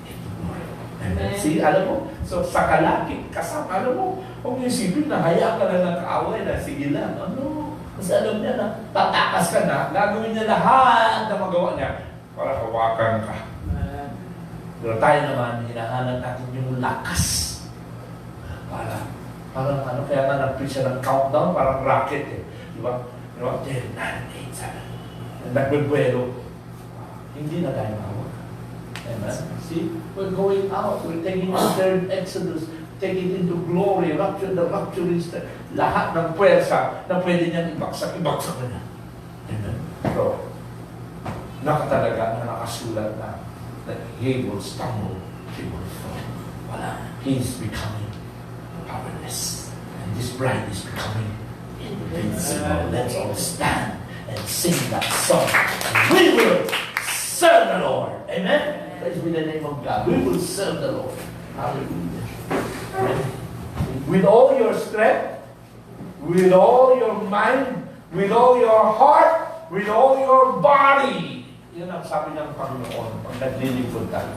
into glory. Amen. See, alam mo, so sa kalakit, kasama, alam mo, kung isipin na hayaan ka lang ng kaaway na, sige lang, ano? Kasi alam niya na, tatakas ka na, gagawin niya lahat na magawa niya para hawakan ka. Pero tayo naman, hinahanap natin yung lakas. Parang ano, kaya nga nag-preach siya ng countdown, parang rocket eh. Di ba? 10, 9, 8, 7. Nagbubuelo. Hindi na tayo mahawak. Amen? See? We're going out. We're taking the third Exodus. Taking it into glory. The rapture is lahat ng puwersa na pwede niyang ibaksak na niya. Amen? So, nakatalaga na nakasulat na that he will stumble, he will fall. Wala. He is becoming powerless. And this bride is becoming invincible. Let's all stand and sing that song. We will serve the Lord. Amen? Praise be the name of God. We will serve the Lord. Hallelujah. Amen. With all your strength, with all your mind, with all your heart, with all your body. Yan ang sabi ng Panginoon pag naglilingkod tayo.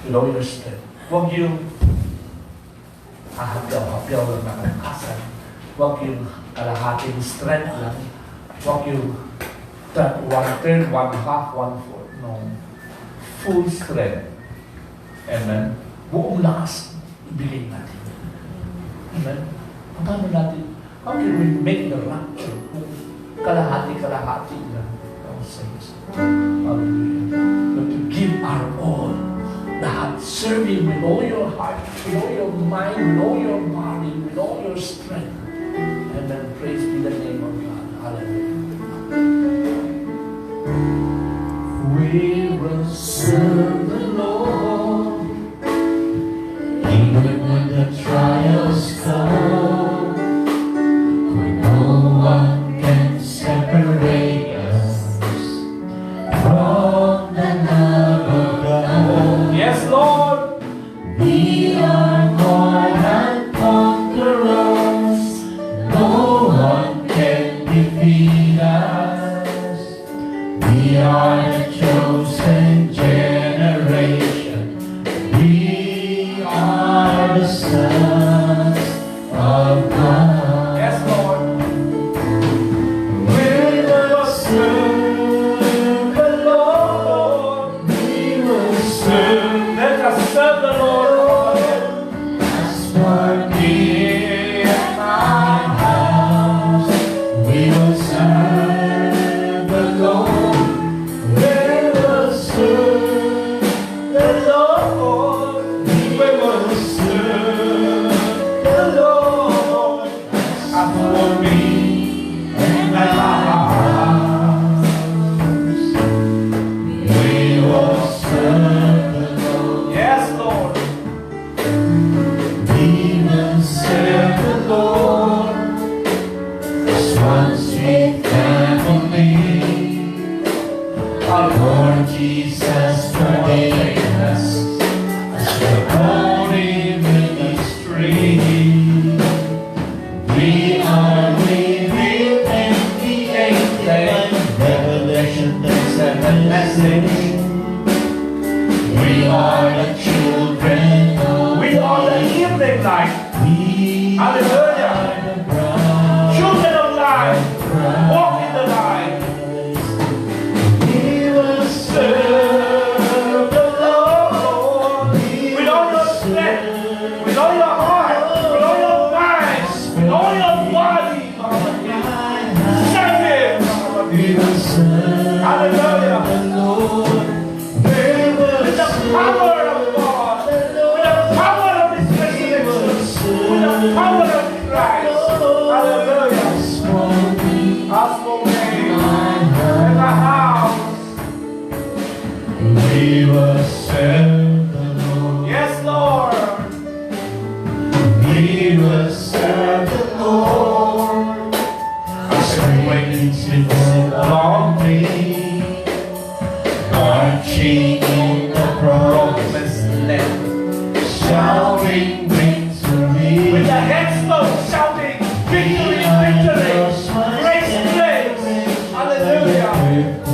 With all your strength. Huwag yung hahapyaw lang ng kalakasan. Huwag yung kalahating strength lang. Huwag yung 1/3, 1/2, 1/4. No. Full strength. Amen. Buong lakas ibigay natin. Amen. Paano natin? How can we make the rapture kung kalahati-kalahati lang? Hallelujah. But to give our all. Lahat. Serve Him with all your heart, with all your mind, with all your body, with all your strength. And then praise be the name of God. Hallelujah. We will serve the Lord even when the trials come. For no one can separate us from the love of God. Yes, Lord. We are more than conquerors. No one can defeat us. We are the chosen generation. We are the sons of God. Yes, Lord. We will serve the Lord. We will serve. Let us serve the Lord. As for me and my house, we will serve the Lord. We will serve the Lord. We will serve the Lord. As for me and my house, we will serve the Lord. Yes, Lord. We will serve the Lord as one sweet family. Our Lord Jesus forgave us as the holy ministry. We are living in the 8th Revelation, the 7th message. We are the children of we are the evening light. We Hallelujah. Are the bride. Children of light. With the power of God. With the power of His resurrection. With the power of Christ. Hallelujah. As for me and the house, We will serve the Lord. yes, Lord. We will serve the Lord. As praises along me, marching in the promised land, shouting victory. With the headstone shouting, victory, victory. Praise, praise. Hallelujah.